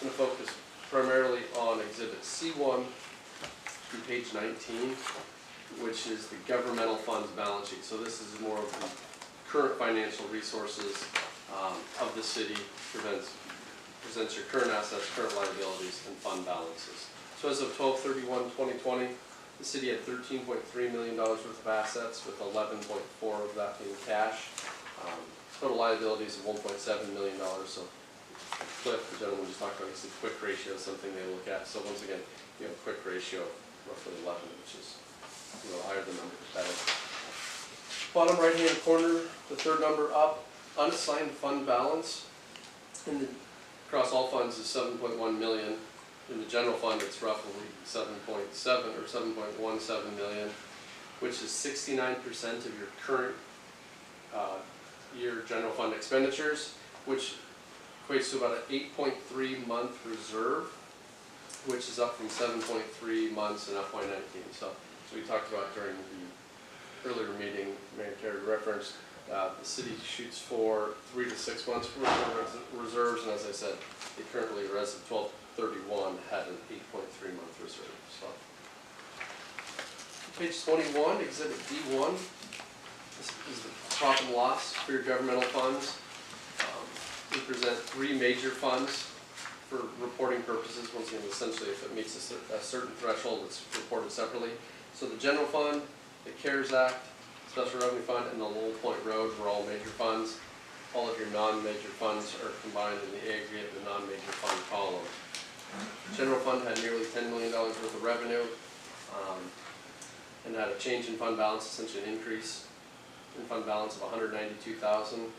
I'm going to focus primarily on exhibit C1 through page 19, which is the governmental funds balance sheet. So this is more of the current financial resources of the city, presents your current assets, current liabilities, and fund balances. So as of 12/31/2020, the city had $13.3 million worth of assets, with 11.4 of that being cash. Total liabilities of $1.7 million. So Cliff, the gentleman just talked about, he said quick ratio is something they look at. So once again, you have a quick ratio of roughly 11, which is higher the number, the better. Bottom right-hand corner, the 3rd number up, unassigned fund balance. Across all funds is $7.1 million. In the general fund, it's roughly 7.7 or 7.17 million, which is 69% of your current year general fund expenditures, which equates to about an 8.3 month reserve, which is up from 7.3 months in FY19. So we talked about during the earlier meeting, Mayor Terry referenced, the city shoots for 3 to 6 months worth of reserves, and as I said, they currently, as of 12/31, had an 8.3 month reserve. So, page 21, exhibit D1. This is the profit and loss for your governmental funds. We present 3 major funds for reporting purposes. Once again, essentially, if it meets a certain threshold, it's reported separately. So the general fund, the CARES Act, Special Revenue Fund, and the Lowell Point Road were all major funds. All of your non-major funds are combined in the aggregate in the non-major fund column. General fund had nearly $10 million worth of revenue and had a change in fund balance, essentially an increase in fund balance of $192,000.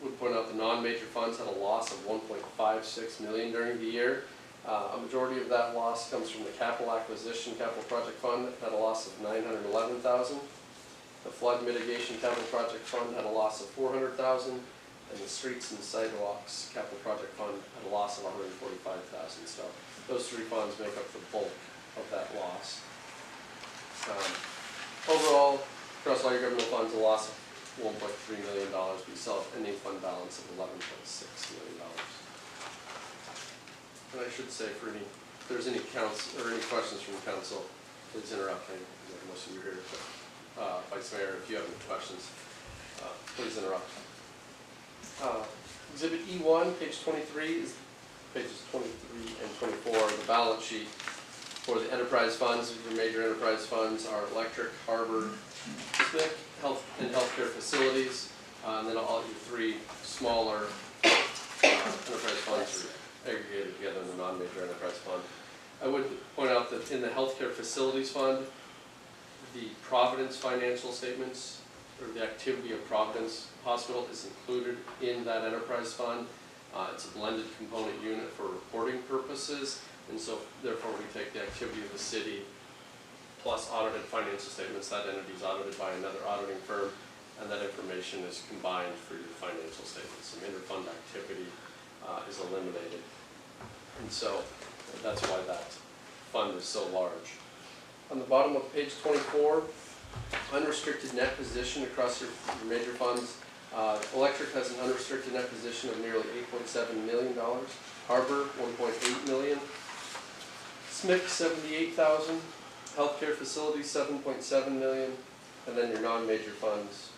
Would point out the non-major funds had a loss of $1.56 million during the year, A majority of that loss comes from the capital acquisition capital project fund at a loss of $911,000. The flood mitigation capital project fund had a loss of $400,000, and the streets and sidewalks capital project fund had a loss of $145,000. So those three funds make up the bulk of that loss. Overall, across all your government funds, a loss of $1.3 million. We still have ending fund balance of $11.6 million. And I should say, if there's any counts or any questions from council, please interrupt me, because most of you are here. But, Vice Mayor, if you have any questions, please interrupt. Exhibit E1, page 23, is pages 23 and 24, the balance sheet for the enterprise funds. Your major enterprise funds are electric, harbor, SNCC, health and healthcare facilities, and then all your three smaller enterprise funds are aggregated together in the non-major enterprise fund. I would point out that in the healthcare facilities fund, the Providence financial statements, or the activity of Providence Hospital, is included in that enterprise fund. It's a blended component unit for reporting purposes, and so therefore we take the activity of the city plus audited financial statements. That entity is audited by another auditing firm, and that information is combined for your financial statements. Some interfund activity is eliminated. And so that's why that fund is so large. On the bottom of page 24, unrestricted net position across your major funds. Electric has an unrestricted net position of nearly $8.7 million. Harbor, $1.8 million. SNCC, $78,000. Healthcare facilities, $7.7 million. And then your non-major funds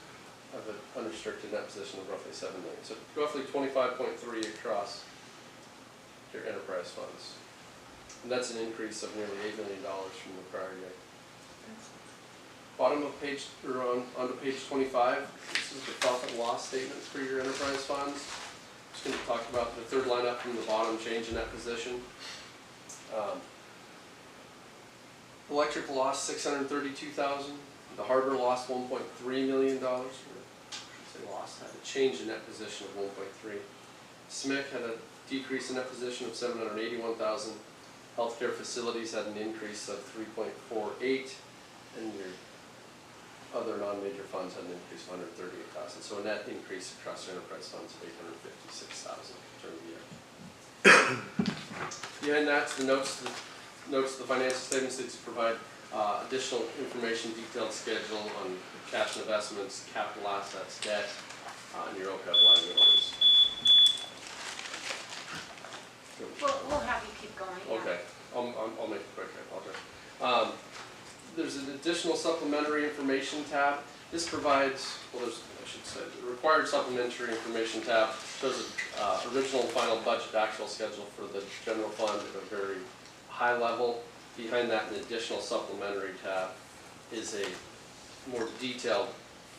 have an unrestricted net position of roughly $7 million. So roughly 25.3 across your enterprise funds. And that's an increase of nearly $8 million from the prior year. Bottom of page, or onto page 25, this is the profit and loss statement for your enterprise funds. Just going to talk about the third line up from the bottom, change in that position. Electric lost $632,000. The harbor lost $1.3 million. Or I should say lost, had a change in that position of 1.3. SNCC had a decrease in that position of $781,000. Healthcare facilities had an increase of 3.48, and your other non-major funds had an increase of 138,000. So a net increase across your enterprise funds of 856,000 during the year. Behind that, the notes of the financial statements that provide additional information, detailed schedule on cash and investments, capital assets, debt, and your OPEB liabilities. We'll have you keep going. Yeah. Okay, I'll make it quick, I apologize. There's an additional supplementary information tab. This provides, well, I should say, the required supplementary information tab shows the original and final budget actual schedule for the general fund at a very high level. Behind that, an additional supplementary tab is a more detailed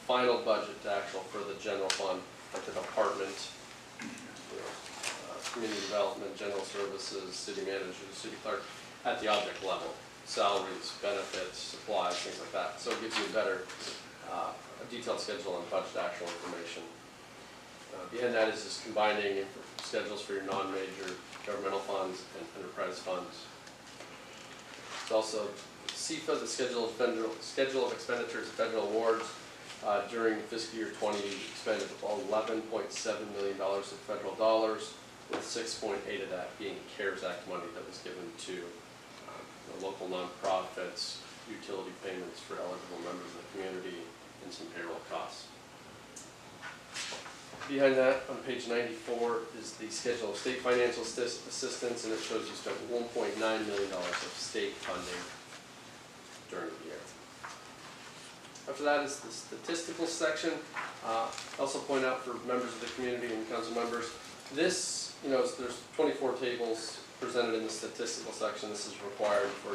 final budget actual for the general fund, like the department, community development, general services, city manager, city clerk, at the object level. Salaries, benefits, supplies, things like that. So it gives you a better, a detailed schedule on budget actual information. Behind that is just combining schedules for your non-major governmental funds and enterprise funds. It's also CFA, the schedule of expenditures of federal awards. During fiscal year 20, we expended $11.7 million of federal dollars, with 6.8 of that being CARES Act money that was given to the local nonprofits, utility payments for eligible members of the community, and some payroll costs. Behind that, on page 94, is the schedule of state financial assistance, and it shows you spent $1.9 million of state funding during the year. After that is the statistical section. Also point out for members of the community and council members, this, there's 24 tables presented in the statistical section. This is required for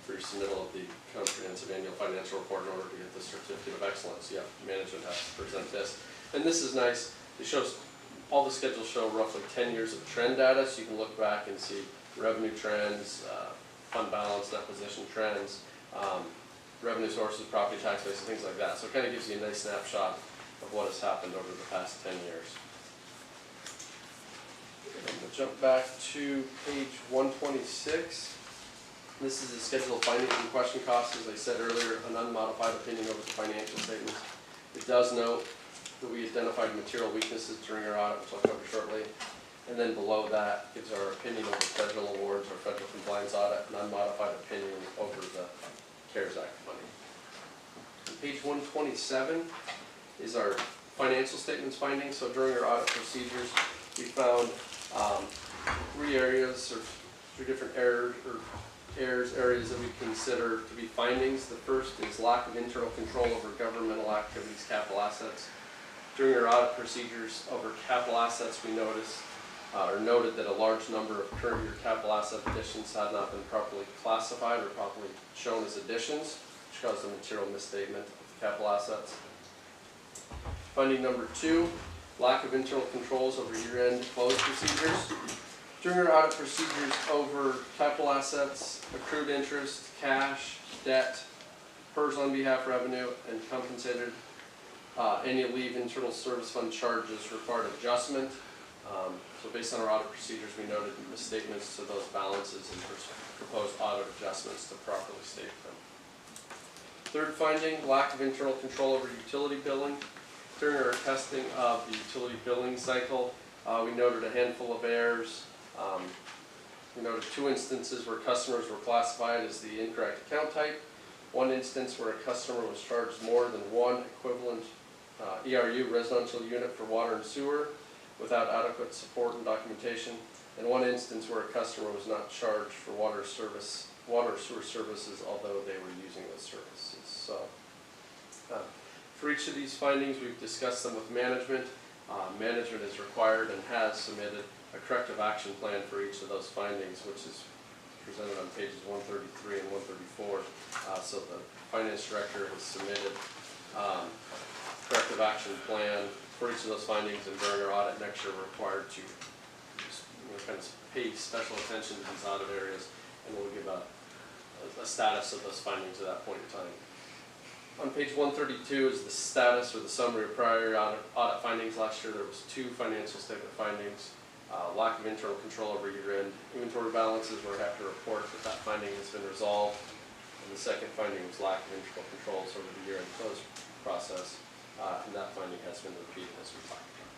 your submittal of the comprehensive annual financial report in order to get the certificate of excellence. Management has to present this. And this is nice. It shows, all the schedules show roughly 10 years of trend data, so you can look back and see revenue trends, fund balance, net position trends, revenue sources, property tax base, and things like that. So it kind of gives you a nice snapshot of what has happened over the past 10 years. I'm gonna jump back to page 126. This is the schedule of findings and question costs. As I said earlier, an unmodified opinion over the financial statements. It does note that we identified material weaknesses during our audit, which I'll cover shortly. And then below that gives our opinion over federal awards or federal compliance audit, an unmodified opinion over the CARES Act money. On page 127 is our financial statements findings. So during our audit procedures, we found 3 areas or 3 different areas that we consider to be findings. The first is lack of internal control over governmental activities, capital assets. During our audit procedures over capital assets, we noted that a large number of current year capital asset additions had not been properly classified or properly shown as additions, which caused a material misstatement of the capital assets. Finding number 2, lack of internal controls over year-end close procedures. During our audit procedures over capital assets, accrued interest, cash, debt, PERS on behalf revenue, and compensated annual leave internal service fund charges required adjustment. So based on our audit procedures, we noted misstatements to those balances and proposed audit adjustments to properly state them. Third finding, lack of internal control over utility billing. During our testing of the utility billing cycle, we noted a handful of errors. We noted 2 instances where customers were classified as the incorrect account type. 1 instance where a customer was charged more than 1 equivalent ERU residential unit for water and sewer without adequate support and documentation. And 1 instance where a customer was not charged for water or sewer services, although they were using those services. So, for each of these findings, we've discussed them with management. Management is required and has submitted a corrective action plan for each of those findings, which is presented on pages 133 and 134. So the finance director has submitted corrective action plan for each of those findings, and during our audit next year, we're required to kind of pay special attention to these audit areas, and we'll give a status of those findings at that point in time. On page 132 is the status or the summary of prior audit findings. Last year there was 2 financial statement findings. Lack of internal control over year-end inventory balances. We're happy to report that that finding has been resolved. And the second finding was lack of internal controls over the year-end close process. And that finding has been repeated as we talked about.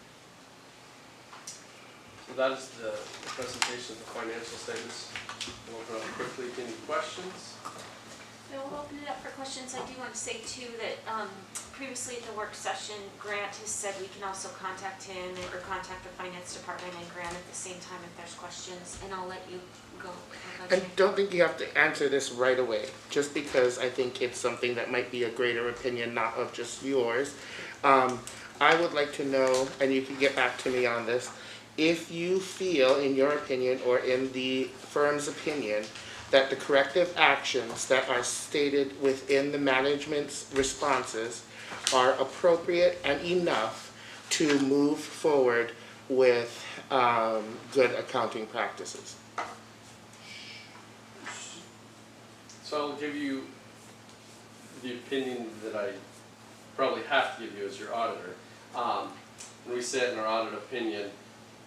So that is the presentation of the financial statements. We'll open up quickly to any questions. So we'll open it up for questions. I do want to say too that previously at the work session, Grant has said we can also contact him or contact the finance department and Grant at the same time if there's questions, and I'll let you go. I don't think you have to answer this right away, just because I think it's something that might be a greater opinion, not of just yours. I would like to know, and you can get back to me on this, if you feel, in your opinion or in the firm's opinion, that the corrective actions that are stated within the management's responses are appropriate and enough to move forward with good accounting practices. So I'll give you the opinion that I probably have to give you as your auditor. When we say it in our audit opinion,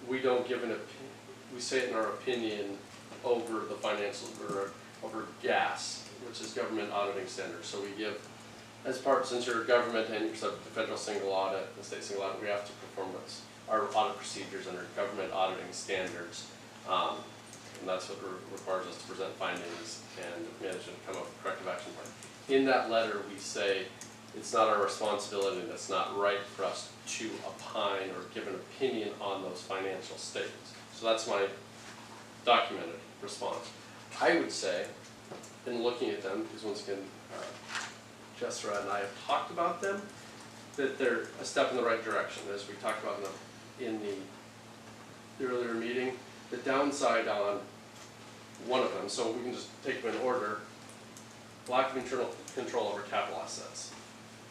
we don't give an opinion, we say it in our opinion over the financial, or over GAS, which is government auditing standards. So we give, as part, since you're a government and you're subject to federal single audit, the state single audit, we have to perform those, our audit procedures under government auditing standards. And that's what requires us to present findings and management come up with a corrective action plan. In that letter, we say it's not our responsibility and it's not right for us to opine or give an opinion on those financial statements. So that's my documented response. I would say, in looking at them, because once again, Jessra and I have talked about them, that they're a step in the right direction, as we talked about in the earlier meeting. The downside on one of them, so we can just take them in order, lack of internal control over capital assets.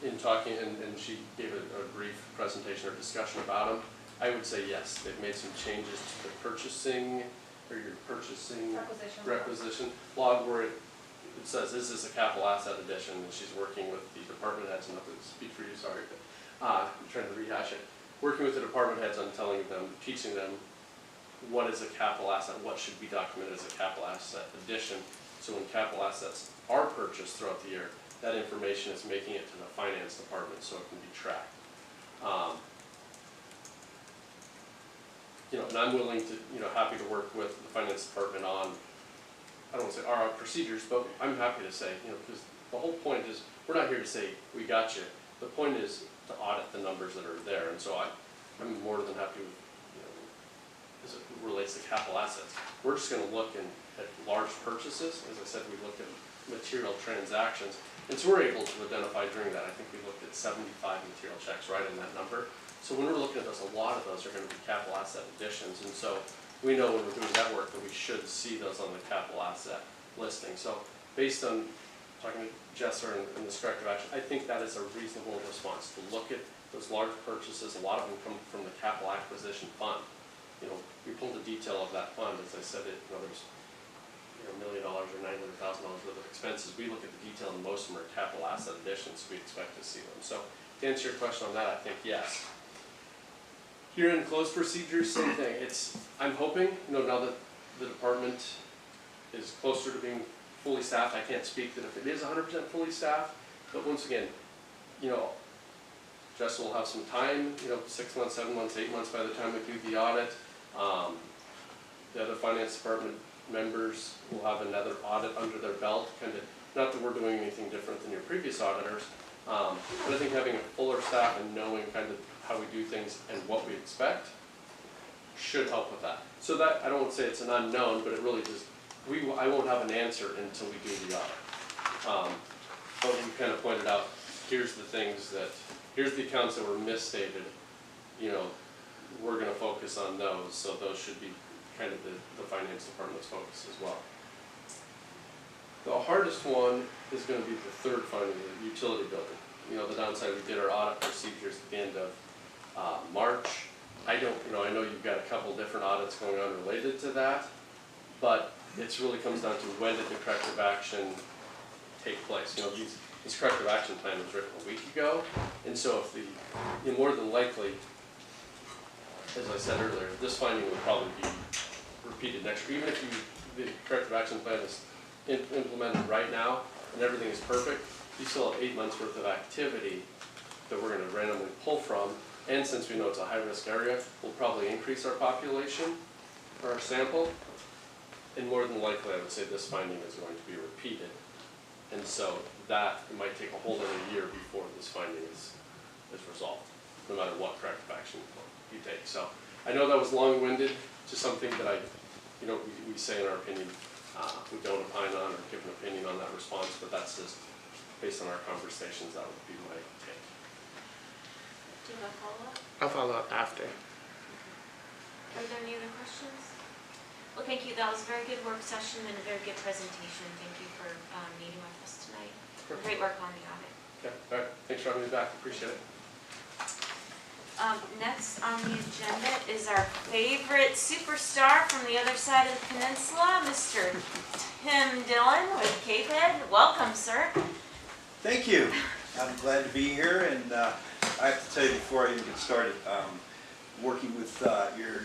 In talking, and she gave a brief presentation or discussion about them, I would say yes, they've made some changes to the purchasing, or your purchasing requisition log where it says this is a capital asset addition, and she's working with the department heads, and not to speak for you, sorry, but I'm trying to rehash it. Working with the department heads on telling them, teaching them what is a capital asset, what should be documented as a capital asset addition. So when capital assets are purchased throughout the year, that information is making it to the finance department so it can be tracked. And I'm willing to, happy to work with the finance department on, I don't want to say our procedures, but I'm happy to say, because the whole point is, we're not here to say, we got you. The point is to audit the numbers that are there, and so I'm more than happy with, as it relates to capital assets. We're just gonna look at large purchases. As I said, we look at material transactions, and so we're able to identify during that, I think we looked at 75 material checks right in that number. So when we're looking at those, a lot of those are gonna be capital asset additions, and so we know when we're doing that work that we should see those on the capital asset listing. So based on talking to Jesser and this corrective action, I think that is a reasonable response to look at those large purchases. A lot of them come from the capital acquisition fund. We pulled the detail of that fund. As I said, there's $1 million or $900,000 worth of expenses. We look at the detail, and most of them are capital asset additions. We expect to see them. So to answer your question on that, I think yes. Here in closed procedures, same thing. I'm hoping, now that the department is closer to being fully staffed, I can't speak that if it is 100% fully staffed, but once again, Jess will have some time, 6 months, 7 months, 8 months by the time we do the audit. The other finance department members will have another audit under their belt, not that we're doing anything different than your previous auditors, but I think having a fuller staff and knowing how we do things and what we expect should help with that. So that, I don't want to say it's an unknown, but it really just, I won't have an answer until we do the audit. But we kind of pointed out, here's the accounts that were misstated, we're going to focus on those, so those should be kind of the finance department's focus as well. The hardest one is going to be the third finding, the utility building. The downside, we did our audit procedures at the end of March. I know you've got a couple different audits going on related to that, but it really comes down to when did the corrective action take place. This corrective action plan was written a week ago, and so if more than likely, as I said earlier, this finding will probably be repeated next year. Even if the corrective action plan is implemented right now and everything is perfect, you still have 8 months worth of activity that we're going to randomly pull from. And since we know it's a high-risk area, we'll probably increase our population or our sample. And more than likely, I would say this finding is going to be repeated. And so that it might take a whole other year before this finding is resolved, no matter what corrective action you take. So I know that was long-winded to something that we say in our opinion, we don't opine on or give an opinion on that response, but that's just based on our conversations, that would be my take. Do you have a follow-up? I'll follow up after. Are there any other questions? Well, thank you. That was a very good work session and a very good presentation. Thank you for meeting with us tonight. Great work on the audit. Okay, all right. Thanks for having me back. Appreciate it. Next on the agenda is our favorite superstar from the other side of the peninsula, Mr. Tim Dillon with Cape Head. Welcome, sir. Thank you. I'm glad to be here, and I have to tell you before I even get started, working with your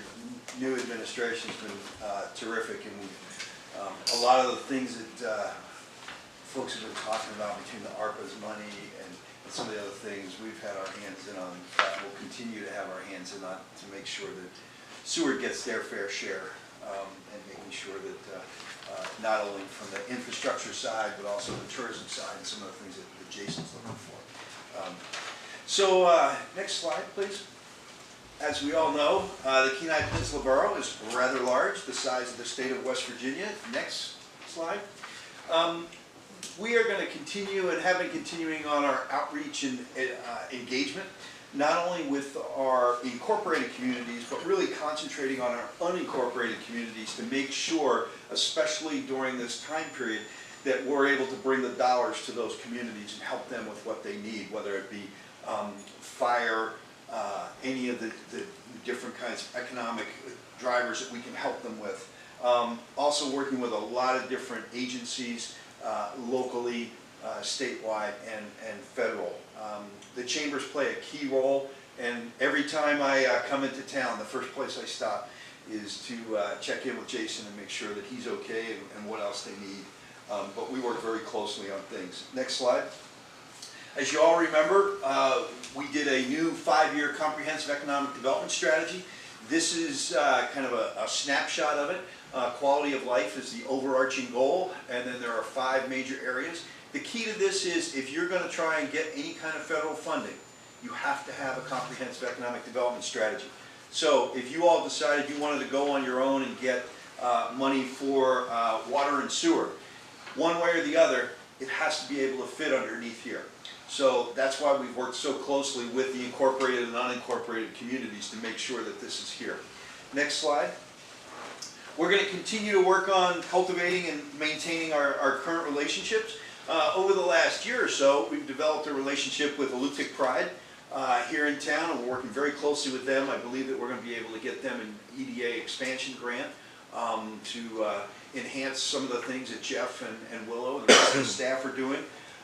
new administration has been terrific, and a lot of the things that folks have been talking about between the ARPA's money and some of the other things we've had our hands in on, we'll continue to have our hands in on to make sure that Seward gets their fair share, and making sure that not only from the infrastructure side, but also the tourism side and some of the things that Jason's looking for. Next slide, please. As we all know, the Kenai Peninsula Borough is rather large, the size of the state of West Virginia. Next slide. We are going to continue and have been continuing on our outreach and engagement, not only with our incorporated communities, but really concentrating on our unincorporated communities to make sure, especially during this time period, that we're able to bring the dollars to those communities and help them with what they need, whether it be fire, any of the different kinds of economic drivers that we can help them with. Also working with a lot of different agencies, locally, statewide, and federal. The chambers play a key role, and every time I come into town, the first place I stop is to check in with Jason and make sure that he's okay and what else they need. But we work very closely on things. Next slide. As you all remember, we did a new 5-year comprehensive economic development strategy. This is kind of a snapshot of it. Quality of life is the overarching goal, and then there are 5 major areas. The key to this is if you're going to try and get any kind of federal funding, you have to have a comprehensive economic development strategy. So if you all decided you wanted to go on your own and get money for water and sewer, one way or the other, it has to be able to fit underneath here. So that's why we've worked so closely with the incorporated and unincorporated communities to make sure that this is here. Next slide. We're going to continue to work on cultivating and maintaining our current relationships. Over the last year or so, we've developed a relationship with Alutiiq Pride here in town, and we're working very closely with them. I believe that we're going to be able to get them an EDA expansion grant to enhance some of the things that Jeff and Willow and the rest of the staff are doing.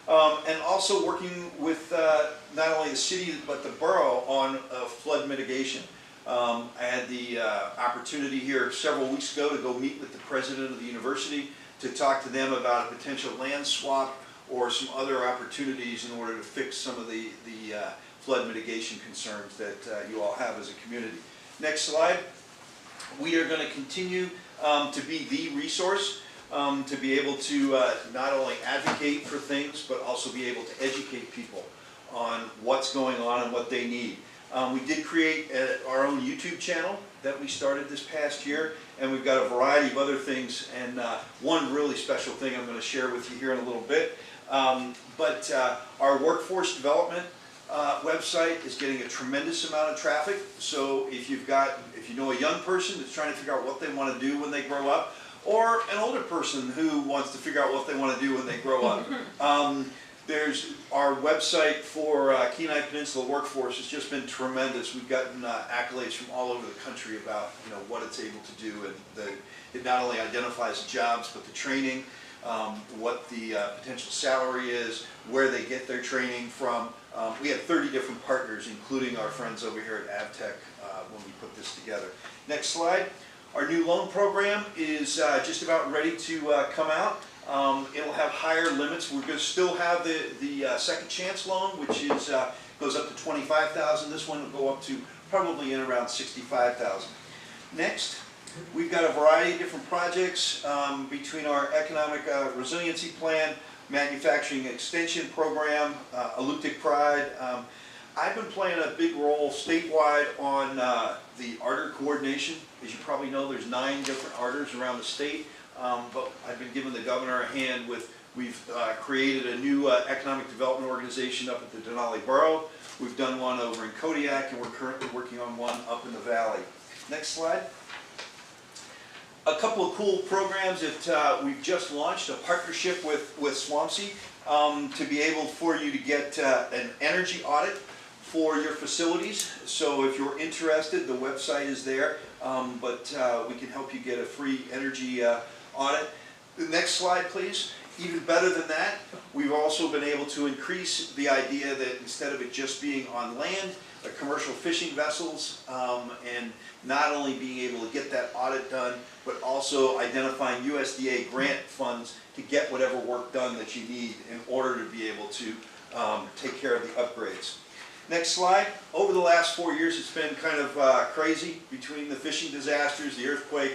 And also working with not only the city but the borough on flood mitigation. I had the opportunity here several weeks ago to go meet with the president of the university to talk to them about a potential land swap or some other opportunities in order to fix some of the flood mitigation concerns that you all have as a community. Next slide. We are going to continue to be the resource to be able to not only advocate for things but also be able to educate people on what's going on and what they need. We did create our own YouTube channel that we started this past year, and we've got a variety of other things, and one really special thing I'm going to share with you here in a little bit. But our workforce development website is getting a tremendous amount of traffic. So if you know a young person that's trying to figure out what they want to do when they grow up, or an older person who wants to figure out what they want to do when they grow up, there's our website for Kenai Peninsula Workforce has just been tremendous. We've gotten accolades from all over the country about what it's able to do, and it not only identifies jobs but the training, what the potential salary is, where they get their training from. We have 30 different partners, including our friends over here at AvTech when we put this together. Next slide. Our new loan program is just about ready to come out. It'll have higher limits. We're going to still have the second chance loan, which is goes up to $25,000. This one will go up to probably in around $65,000. Next, we've got a variety of different projects between our economic resiliency plan, manufacturing extension program, Alutiiq Pride. I've been playing a big role statewide on the ARTR coordination. As you probably know, there's 9 different ARTRs around the state, but I've been giving the governor a hand with, we've created a new economic development organization up at the Denali Borough. We've done one over in Kodiak, and we're currently working on one up in the valley. Next slide. A couple of cool programs that we've just launched, a partnership with Swampsea to be able for you to get an energy audit for your facilities. So if you're interested, the website is there, but we can help you get a free energy audit. The next slide, please. Even better than that, we've also been able to increase the idea that instead of it just being on land, commercial fishing vessels, and not only being able to get that audit done, but also identifying USDA grant funds to get whatever work done that you need in order to be able to take care of the upgrades. Next slide. Over the last 4 years, it's been kind of crazy between the fishing disasters, the earthquake,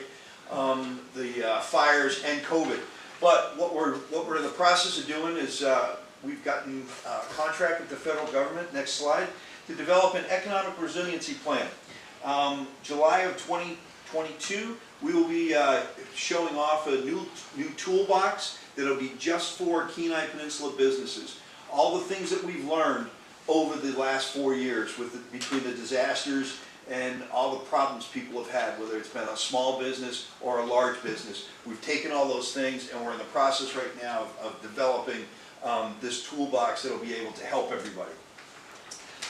the fires, and COVID. But what we're in the process of doing is we've gotten a contract with the federal government, next slide, to develop an economic resiliency plan. July of 2022, we will be showing off a new toolbox that will be just for Kenai Peninsula businesses. All the things that we've learned over the last 4 years between the disasters and all the problems people have had, whether it's been a small business or a large business. We've taken all those things, and we're in the process right now of developing this toolbox that will be able to help everybody.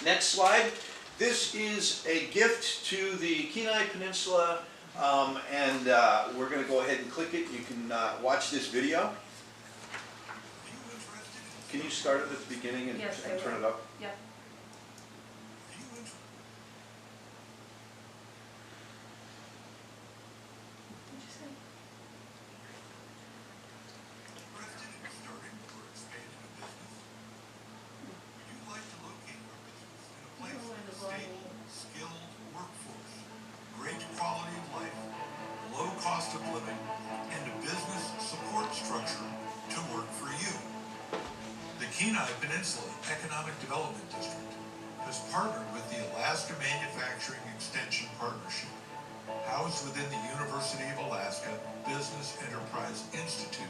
Next slide. This is a gift to the Kenai Peninsula, and we're going to go ahead and click it. You can watch this video. Can you start it at the beginning and, Yes, and turn it up? Yeah. state, skilled workforce, great quality of life, low cost of living, and a business support structure to work for you. The Kenai Peninsula Economic Development District has partnered with the Alaska Manufacturing Extension Partnership, housed within the University of Alaska Business Enterprise Institute,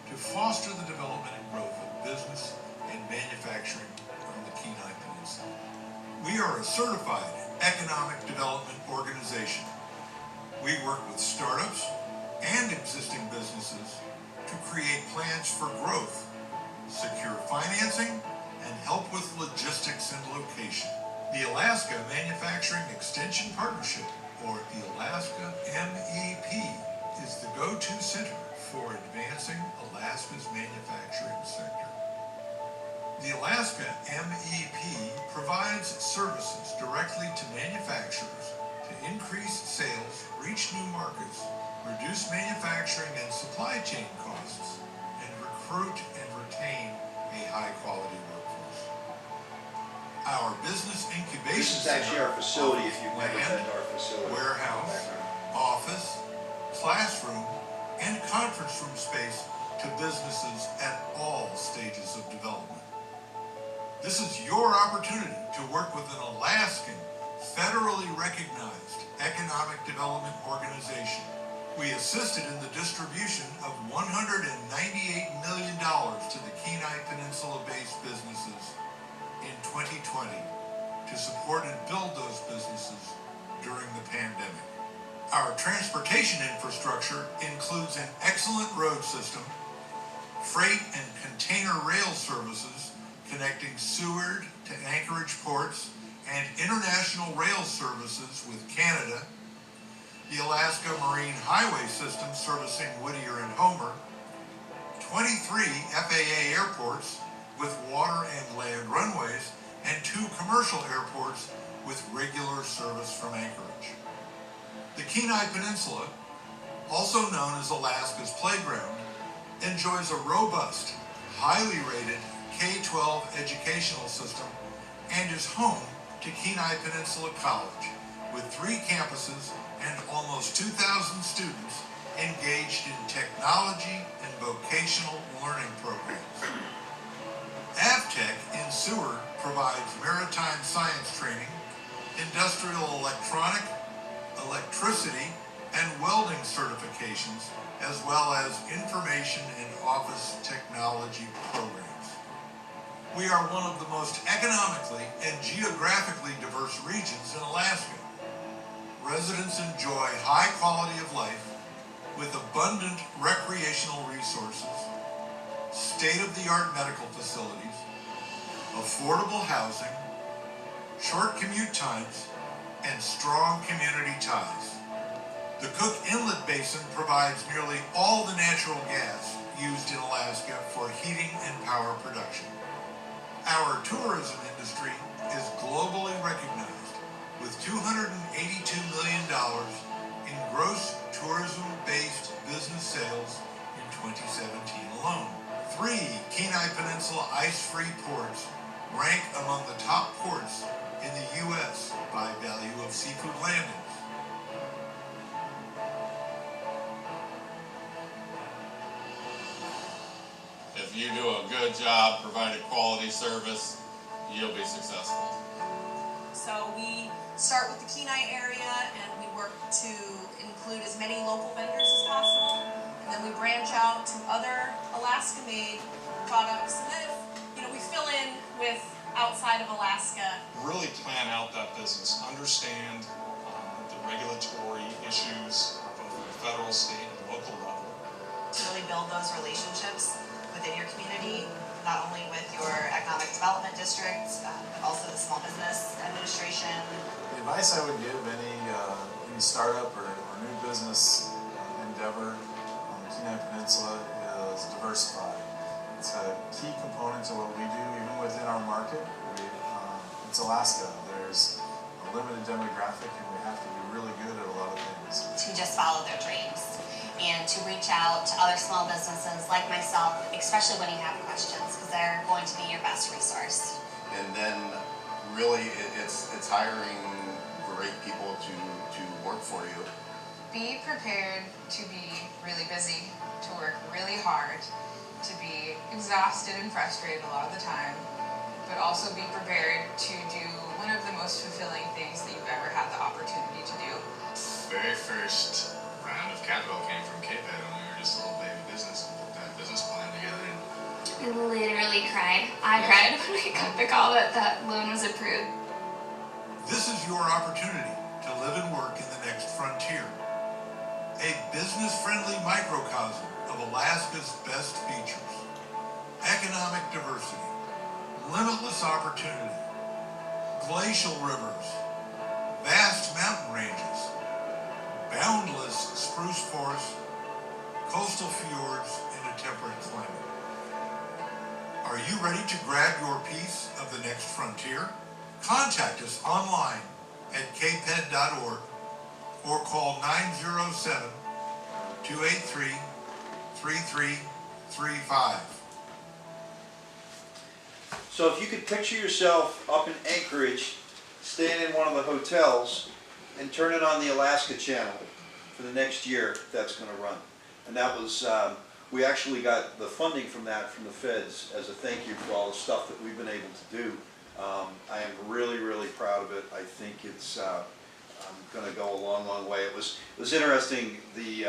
to foster the development and growth of business and manufacturing on the Kenai Peninsula. We are a certified economic development organization. We work with startups and existing businesses to create plans for growth, secure financing, and help with logistics and location. The Alaska Manufacturing Extension Partnership, or the Alaska MEP, is the go-to center for advancing Alaska's manufacturing sector. The Alaska MEP provides services directly to manufacturers to increase sales, reach new markets, reduce manufacturing and supply chain costs, and recruit and retain a high-quality workforce. Our business incubation This is actually our facility, if you've never land, been to our facility. warehouse, office, classroom, and conference room space to businesses at all stages of development. This is your opportunity to work with an Alaskan, federally recognized economic development organization. We assisted in the distribution of $198 million to the Kenai Peninsula-based businesses in 2020 to support and build those businesses during the pandemic. Our transportation infrastructure includes an excellent road system, freight and container rail services connecting Seward to Anchorage ports, and international rail services with Canada, the Alaska Marine Highway System servicing Whittier and Homer, 23 FAA airports with water and land runways, and 2 commercial airports with regular service from Anchorage. The Kenai Peninsula, also known as Alaska's playground, enjoys a robust, highly rated K-12 educational system and is home to Kenai Peninsula College, with 3 campuses and almost 2,000 students engaged in technology and vocational learning programs. AvTech in Seward provides maritime science training, industrial electronic, electricity, and welding certifications, as well as information and office technology programs. We are one of the most economically and geographically diverse regions in Alaska. Residents enjoy high quality of life with abundant recreational resources, state-of-the-art medical facilities, affordable housing, short commute times, and strong community ties. The Cook Inlet Basin provides nearly all the natural gas used in Alaska for heating and power production. Our tourism industry is globally recognized, with $282 million in gross tourism-based business sales in 2017 alone. 3 Kenai Peninsula ice-free ports rank among the top ports in the U.S. by value of seafood landings. If you do a good job providing quality service, you'll be successful. So we start with the Kenai area and we work to include as many local vendors as possible. And then we branch out to other Alaska-made products. And then we fill in with outside of Alaska. Really plan out that business. Understand the regulatory issues, both at the federal, state, and local level. To really build those relationships within your community, not only with your economic development district, but also the Small Business Administration. The advice I would give any startup or new business endeavor on the Kenai Peninsula is diversify. It's a key component to what we do, even within our market. It's Alaska. There's a limited demographic, and we have to be really good at a lot of things. To just follow their dreams and to reach out to other small businesses like myself, especially when you have questions, because they're going to be your best resource. And then really, it's hiring great people to work for you. Be prepared to be really busy, to work really hard, to be exhausted and frustrated a lot of the time, but also be prepared to do one of the most fulfilling things that you've ever had the opportunity to do. Very first round of capital came from KPED when we were just a little baby business and put that business plan together. I literally cried. I cried when I got the call that that loan was approved. This is your opportunity to live and work in the next frontier. A business-friendly microcosm of Alaska's best features. Economic diversity, limitless opportunity, glacial rivers, vast mountain ranges, boundless spruce forests, coastal fjords, and a temperate climate. Are you ready to grab your piece of the next frontier? Contact us online at kped.org or call 907-283-3335. So if you could picture yourself up in Anchorage, staying in one of the hotels, and turning on the Alaska Channel for the next year that's going to run. And that was, we actually got the funding from that from the feds as a thank you for all the stuff that we've been able to do. I am really, really proud of it. I think it's going to go a long, long way. It was interesting, the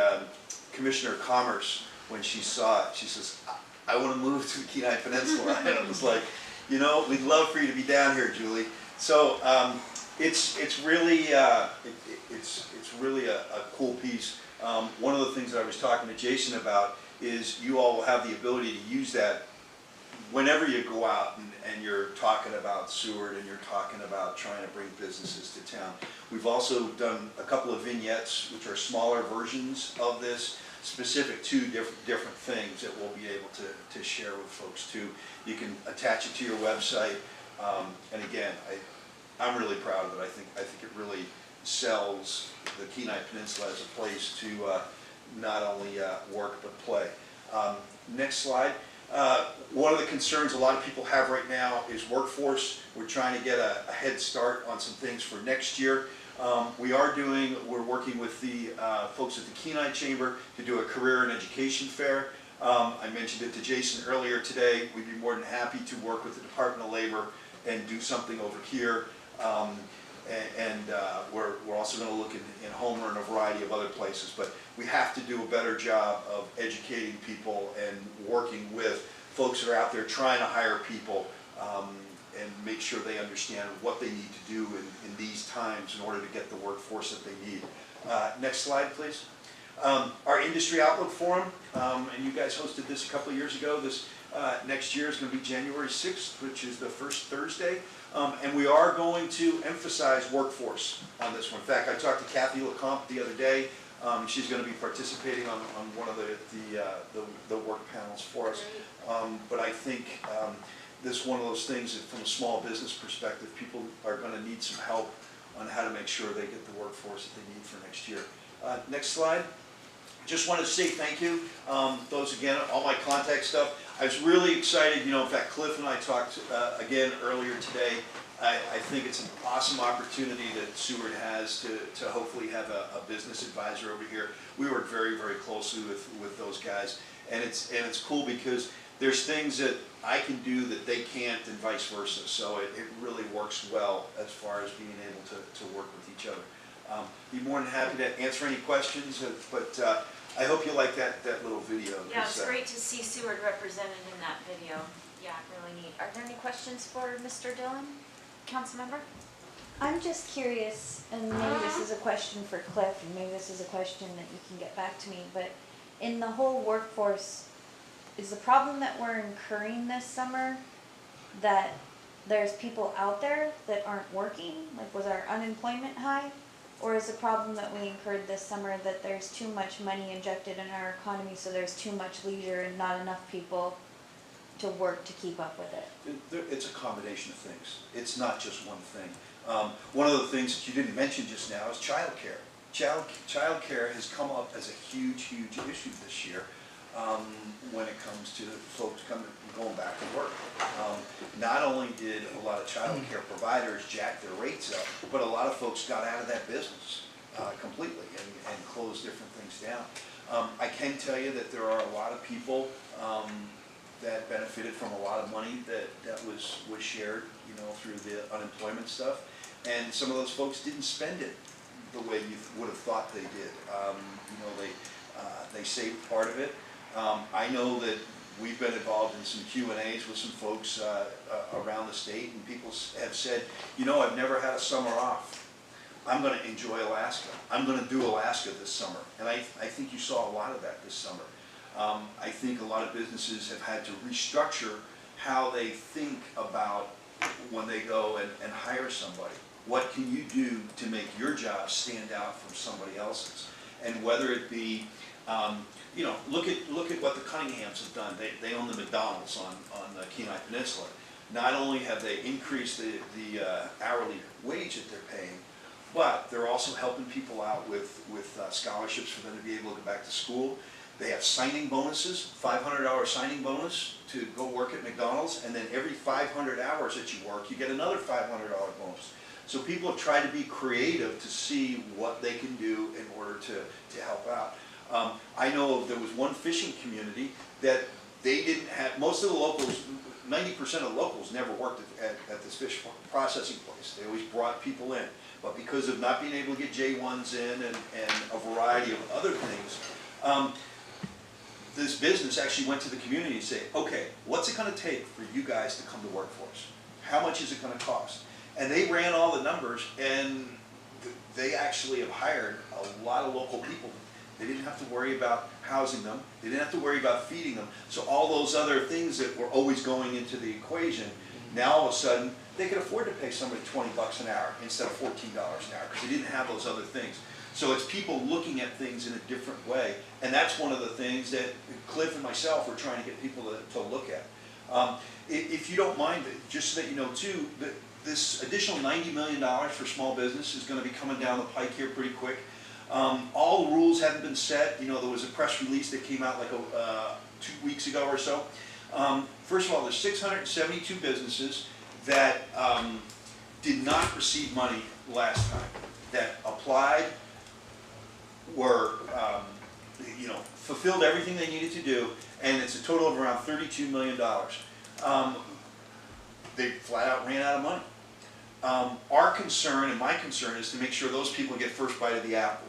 Commissioner of Commerce, when she saw it, she says, I want to move to the Kenai Peninsula. And it was like, you know, we'd love for you to be down here, Julie. So it's really a cool piece. One of the things that I was talking to Jason about is you all will have the ability to use that whenever you go out and you're talking about Seward and you're talking about trying to bring businesses to town. We've also done a couple of vignettes, which are smaller versions of this, specific to different things that we'll be able to share with folks too. You can attach it to your website, and again, I'm really proud of it. I think it really sells the Kenai Peninsula as a place to not only work but play. Next slide. One of the concerns a lot of people have right now is workforce. We're trying to get a head start on some things for next year. We're working with the folks at the Kenai Chamber to do a career and education fair. I mentioned it to Jason earlier today. We'd be more than happy to work with the Department of Labor and do something over here. We're also going to look in Homer and a variety of other places, but we have to do a better job of educating people and working with folks that are out there trying to hire people and make sure they understand what they need to do in these times in order to get the workforce that they need. Next slide, please. Our Industry Outlook Forum, and you guys hosted this a couple of years ago. This next year is going to be January 6th, which is the first Thursday. And we are going to emphasize workforce on this one. In fact, I talked to Kathy LeCompte the other day. She's going to be participating on one of the work panels for us. But I think this is one of those things that from a small business perspective, people are going to need some help on how to make sure they get the workforce that they need for next year. Next slide. Just wanted to say thank you. Those again, all my contact stuff. I was really excited, in fact, Cliff and I talked again earlier today. I think it's an awesome opportunity that Seward has to hopefully have a business advisor over here. We work very, very closely with those guys, and it's cool because there's things that I can do that they can't and vice versa. So it really works well as far as being able to work with each other. Be more than happy to answer any questions, but I hope you like that little video. Yeah, it's great to see Seward represented in that video. Yeah, really neat. Are there any questions for Mr. Dillon, council member? I'm just curious, and maybe this is a question for Cliff, and maybe this is a question that you can get back to me, but in the whole workforce, is the problem that we're incurring this summer that there's people out there that aren't working? Like, was our unemployment high? Or is the problem that we incurred this summer that there's too much money injected in our economy, so there's too much leisure and not enough people to work to keep up with it? It's a combination of things. It's not just one thing. One of the things that you didn't mention just now is childcare. Childcare has come up as a huge, huge issue this year. when it comes to folks going back to work. Not only did a lot of child care providers jack their rates up, but a lot of folks got out of that business completely and closed different things down. I can tell you that there are a lot of people that benefited from a lot of money that was shared, you know, through the unemployment stuff. And some of those folks didn't spend it the way you would have thought they did. You know, they saved part of it. I know that we've been involved in some Q&As with some folks around the state, and people have said, you know, I've never had a summer off. I'm going to enjoy Alaska. I'm going to do Alaska this summer. And I think you saw a lot of that this summer. I think a lot of businesses have had to restructure how they think about when they go and hire somebody. What can you do to make your job stand out from somebody else's? And whether it be, you know, look at what the Cunninghams have done. They own the McDonald's on the Kenai Peninsula. Not only have they increased the hourly wage that they're paying, but they're also helping people out with scholarships for them to be able to go back to school. They have signing bonuses, $500 signing bonus to go work at McDonald's, and then every 500 hours that you work, you get another $500 bonus. So people have tried to be creative to see what they can do in order to help out. I know there was one fishing community that they didn't have, most of the locals, 90% of locals never worked at this fish processing place. They always brought people in. But because of not being able to get J1s in and a variety of other things, this business actually went to the community and said, okay, what's it going to take for you guys to come to work for us? How much is it going to cost? And they ran all the numbers, and they actually have hired a lot of local people. They didn't have to worry about housing them. They didn't have to worry about feeding them. So all those other things that were always going into the equation, now all of a sudden, they could afford to pay somebody $20 an hour instead of $14 an hour because they didn't have those other things. So it's people looking at things in a different way, and that's one of the things that Cliff and myself are trying to get people to look at. If you don't mind, just so that you know too, this additional $90 million for small business is going to be coming down the pike here pretty quick. All the rules haven't been set. You know, there was a press release that came out like 2 weeks ago or so. First of all, there's 672 businesses that did not receive money last time, that applied, were, you know, fulfilled everything they needed to do, and it's a total of around $32 million. They flat out ran out of money. Our concern and my concern is to make sure those people get first bite of the apple.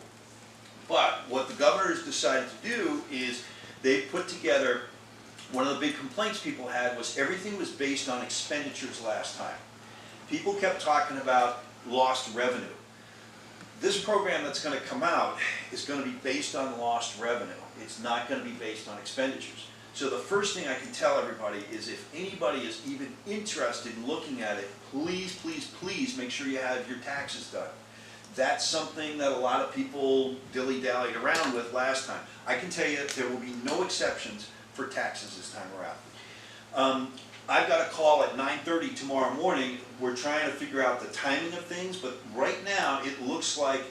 But what the governor has decided to do is they put together, one of the big complaints people had was everything was based on expenditures last time. People kept talking about lost revenue. This program that's going to come out is going to be based on lost revenue. It's not going to be based on expenditures. So the first thing I can tell everybody is if anybody is even interested in looking at it, please, please, please make sure you have your taxes done. That's something that a lot of people dilly-dallied around with last time. I can tell you there will be no exceptions for taxes this time around. I've got a call at 9:30 tomorrow morning. We're trying to figure out the timing of things, but right now it looks like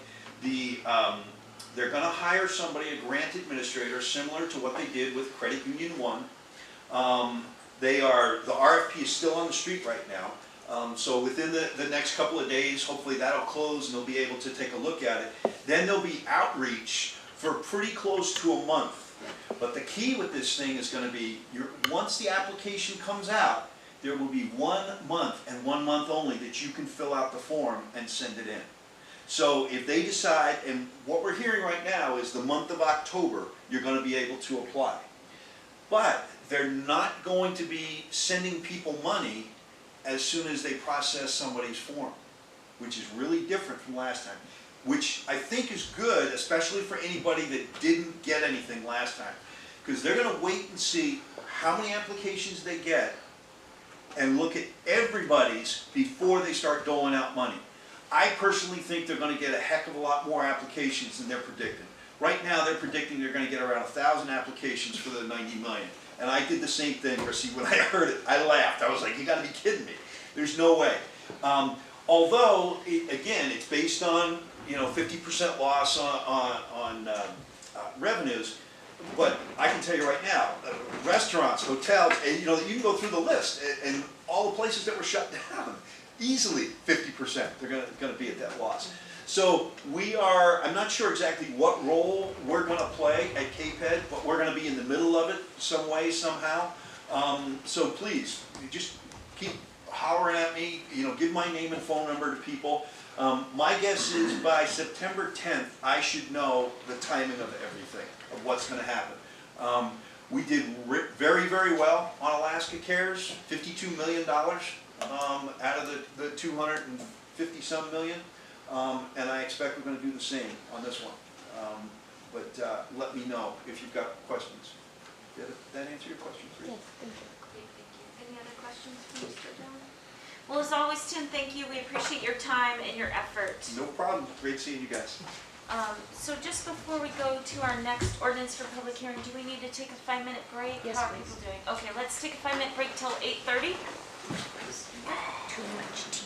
they're going to hire somebody, a grant administrator, similar to what they did with Credit Union One. The RFP is still on the street right now. So within the next couple of days, hopefully that'll close and they'll be able to take a look at it. Then there'll be outreach for pretty close to a month. But the key with this thing is going to be, once the application comes out, there will be 1 month and 1 month only that you can fill out the form and send it in. So if they decide, and what we're hearing right now is the month of October, you're going to be able to apply. But they're not going to be sending people money as soon as they process somebody's form, which is really different from last time, which I think is good, especially for anybody that didn't get anything last time, because they're going to wait and see how many applications they get and look at everybody's before they start doling out money. I personally think they're going to get a heck of a lot more applications than they're predicting. Right now they're predicting they're going to get around 1,000 applications for the 90 million. And I did the same thing, Chrissy, when I heard it. I laughed. I was like, you got to be kidding me. There's no way. Although, again, it's based on 50% loss on revenues. But I can tell you right now, restaurants, hotels, and you can go through the list, and all the places that were shut down, easily 50%, they're gonna be at that loss. So I'm not sure exactly what role we're gonna play at CAPED, but we're gonna be in the middle of it some way, somehow. So please, you just keep hollering at me, give my name and phone number to people. My guess is by September 10th, I should know the timing of everything, of what's gonna happen. We did very, very well on Alaska Cares, $52 million out of the 250 some million. And I expect we're gonna do the same on this one. But let me know if you've got questions. Did that answer your question, Free? Yes, thank you. Great, thank you. Any other questions for Mr. Dillon? Well, as always, Tim, thank you. We appreciate your time and your effort. No problem. Great seeing you guys. So just before we go to our next ordinance for public hearing, do we need to take a 5-minute break? Yes, How are please. people doing? Okay, let's take a 5-minute break till 8:30. Too much tea.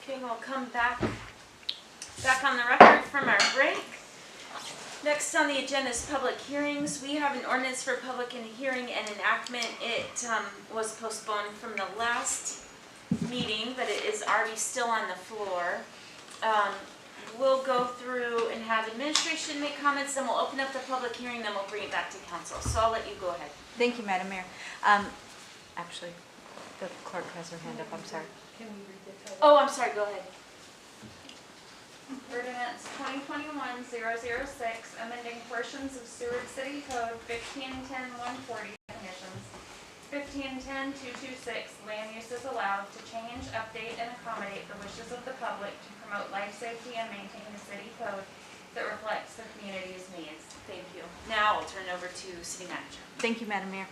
Okay, we'll come back on the record from our break. Next on the agenda is public hearings. We have an ordinance for public hearing and enactment. It was postponed from the last meeting, but it is already still on the floor. We'll go through and have administration make comments, then we'll open up the public hearing, then we'll bring it back to council. So I'll let you go ahead. Thank you, Madam Mayor. Actually, the clerk has her hand up, I'm sorry. Can we read the title? Oh, I'm sorry, go ahead. Ordinance 2021-006, amending portions of Seward City Code 1510-140 definitions, 1510-226 land use is allowed to change, update, and accommodate the wishes of the public to promote life safety and maintain a city code that reflects the community's needs. Thank you. Now I'll turn it over to City Manager. Thank you, Madam Mayor.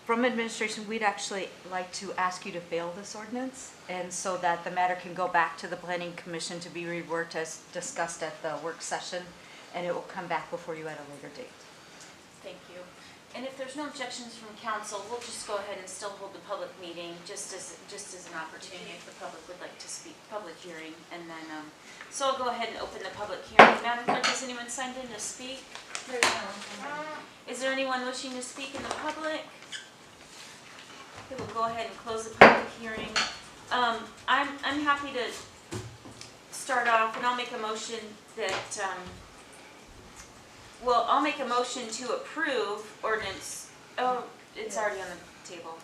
From administration, we'd actually like to ask you to fail this ordinance, and so that the matter can go back to the Planning Commission to be reworked as discussed at the work session, and it will come back before you at a later date. Thank you. And if there's no objections from council, we'll just go ahead and still hold the public meeting, just as an opportunity if the public would like to speak, public hearing, and then, so I'll go ahead and open the public hearing. Madam Clerk, has anyone signed in to speak? Is there anyone wishing to speak in the public? Okay, we'll go ahead and close the public hearing. I'm happy to start off, and I'll make a motion that, I'll make a motion to approve ordinance, it's already on the table.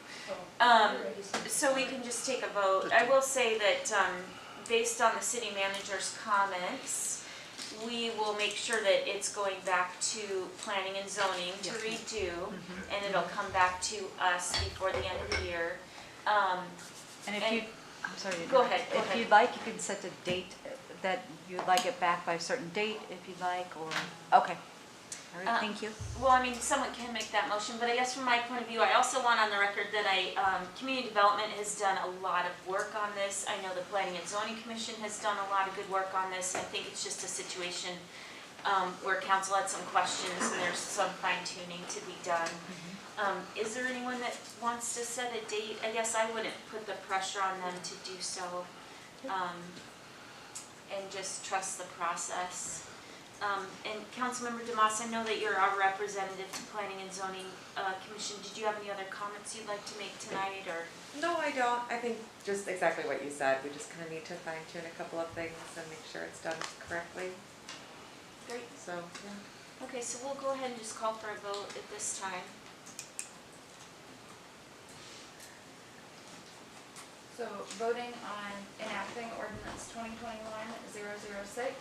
So we can just take a vote. I will say that, based on the city manager's comments, we will make sure that it's going back to planning and zoning to redo, and it'll come back to us before the end of the year. And if you, I'm sorry. Go ahead. If you'd like, you can set a date that you'd like it back by a certain date, if you'd like, or, okay. All right, thank you. Well, I mean, someone can make that motion, but I guess from my point of view, I also want on the record that Community Development has done a lot of work on this. I know the Planning and Zoning Commission has done a lot of good work on this. I think it's just a situation where council had some questions and there's some fine tuning to be done. Is there anyone that wants to set a date? I guess I wouldn't put the pressure on them to do so, and just trust the process. And Councilmember DeMoss, I know that you're our representative to Planning and Zoning Commission. Did you have any other comments you'd like to make tonight, or? No, I don't. I think just exactly what you said. We just kind of need to fine tune a couple of things and make sure it's done correctly. Great. So, yeah. Okay, so we'll go ahead and just call for a vote at this time. So voting on enacting ordinance 2021-006.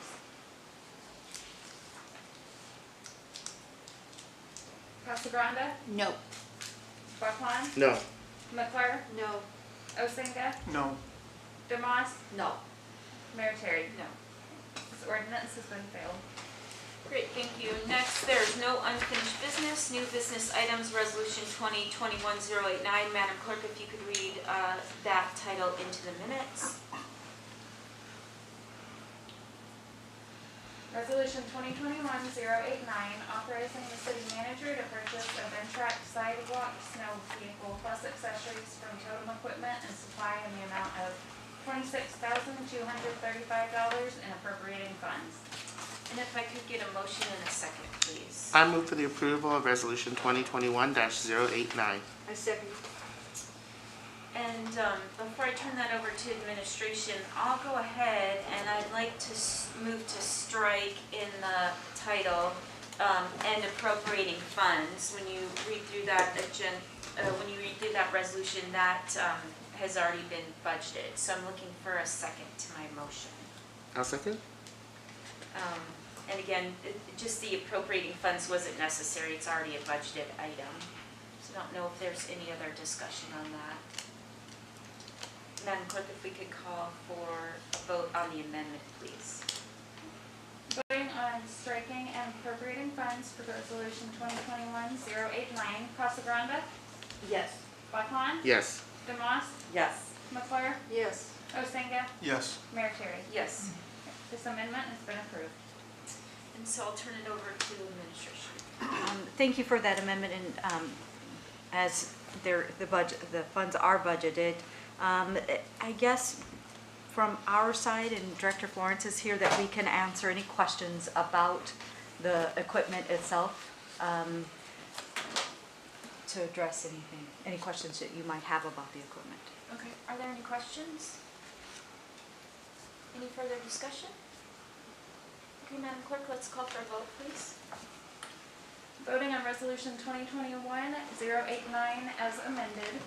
Casagranda? No. Buckland? No. McClure? No. Osinga? No. DeMoss? No. Mayor Terry? No. This ordinance has been failed. Great, thank you. Next, there's no unfinished business, new business items, resolution 2021-089. Madam Clerk, if you could read that title into the minutes. Resolution 2021-089, authorizing the city manager to purchase a Ventrac sidewalk snow vehicle plus accessories from Totem Equipment and Supply in the amount of $26,235 and appropriating funds. And if I could get a motion in a second, please. I move for the approval of resolution 2021-089. I second. And before I turn that over to administration, I'll go ahead and I'd like to move to strike in the title and appropriating funds. When you read through that resolution, that has already been budgeted. So I'm looking for a second to my motion. I'll second. And again, just the appropriating funds wasn't necessary. It's already a budgeted item. So I don't know if there's any other discussion on that. Madam Clerk, if we could call for a vote on the amendment, please. Voting on striking and appropriating funds for resolution 2021-089, Casagranda? Yes. Buckland? Yes. DeMoss? Yes. McClure? Yes. Osinga? Yes. Mayor Terry? Yes. This amendment has been approved. And so I'll turn it over to administration. Thank you for that amendment, and as the funds are budgeted, I guess from our side, and Director Florence is here, that we can answer any questions about the equipment itself, to address anything, any questions that you might have about the equipment. Okay, are there any questions? Any further discussion? Okay, Madam Clerk, let's call for a vote, please. Voting on resolution 2021-089 as amended.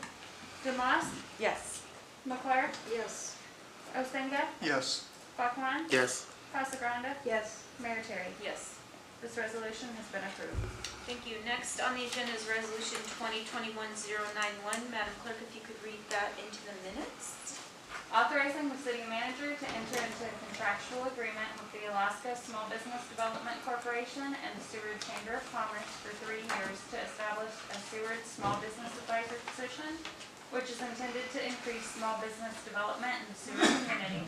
Demas, Yes. McClure, Yes. Ostenga, Yes. Buckman, Yes. Casagrande, Yes. Mayor Terry. Yes. This resolution has been approved. Thank you. Next on the agenda is resolution 2021-091. Madam Clerk, if you could read that into the minutes. Authorizing the city manager to enter into a contractual agreement with the Alaska Small Business Development Corporation and the Seward Chamber of Commerce for 3 years to establish a Seward Small Business Advisor position, which is intended to increase small business development in the Seward community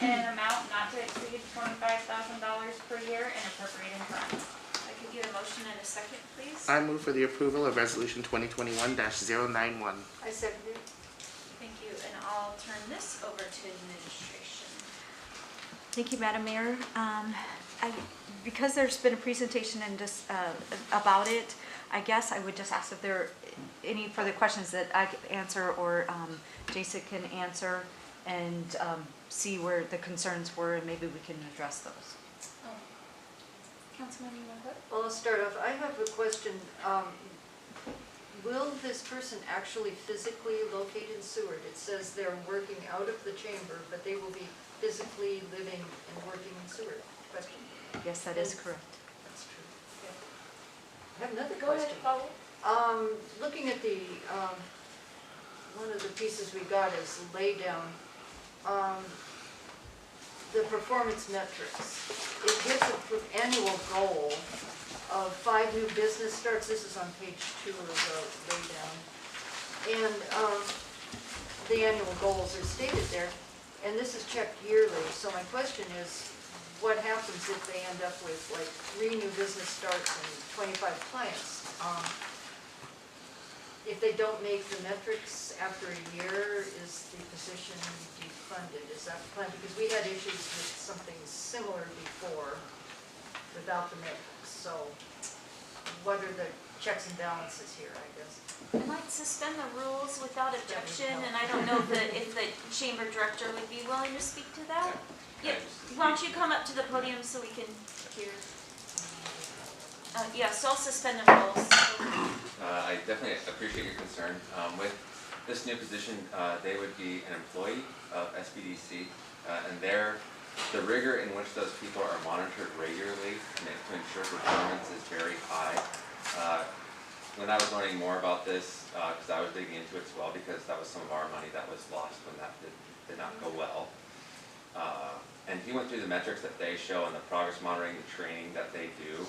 in an amount not to exceed $25,000 per year and appropriating funds. I could get a motion and a second, please. I move for the approval of resolution 2021-091. I second it. Thank you, and I'll turn this over to administration. Thank you, Madam Mayor. Because there's been a presentation and about it, I guess I would just ask if there are any further questions that I could answer, or Jason can answer, and see where the concerns were, and maybe we can address those. Councilman, you want to vote? Well, I'll start off. I have a question. Will this person actually physically locate in Seward? It says they're working out of the chamber, but they will be physically living and working in Seward. Question. Yes, that is correct. That's true. Okay. I have another Go question. ahead, follow. Looking at the, one of the pieces we got is lay down. The performance metrics. It gives an annual goal of 5 new business starts. This is on page 2 of the lay down. And the annual goals are stated there, and this is checked yearly. So my question is, what happens if they end up with like 3 new business starts and 25 clients? If they don't make the metrics after a year, is the position defunded? Is that the plan? Because we had issues with something similar before without the metrics. So what are the checks and balances here, I guess? I might suspend the rules without objection, and I don't know if the chamber director would be willing to speak to that. Yeah, why don't you come up to the podium so we can hear? Yeah, so I'll suspend the rules. I definitely appreciate your concern. With this new position, they would be an employee of SBDC, and the rigor in which those people are monitored regularly to ensure performance is very high. When I was learning more about this, because I was digging into it as well, because that was some of our money that was lost when that did not go well. And he went through the metrics that they show and the progress monitoring, the training that they do,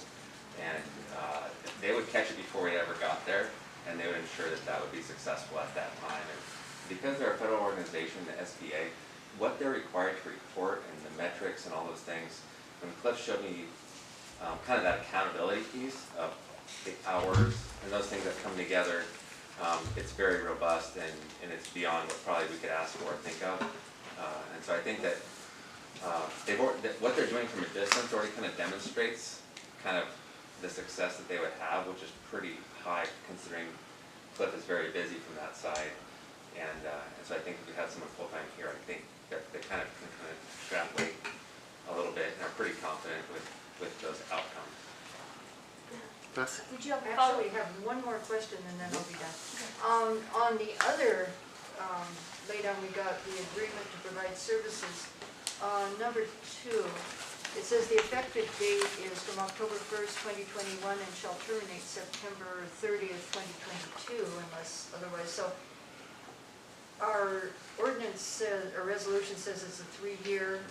and they would catch it before we ever got there, and they would ensure that that would be successful at that time. And because they're a federal organization, the SBA, what they're required to report and the metrics and all those things, when Cliff showed me kind of that accountability piece of the hours and those things that come together, it's very robust, and it's beyond what probably we could ask for or think of. And so I think that what they're doing from a distance already kind of demonstrates kind of the success that they would have, which is pretty high considering Cliff is very busy from that side. And so I think if we had someone full-time here, I think that they kind of can kind of extrapolate a little bit and are pretty confident with those outcomes. Did you have a Actually, I have one more question and then I'll be done. On the other laydown, we got the agreement to provide services. Number 2, it says the effective date is from October 1st, 2021 and shall terminate September 30th, 2022 unless otherwise. So our ordinance says, or resolution says it's a 3-year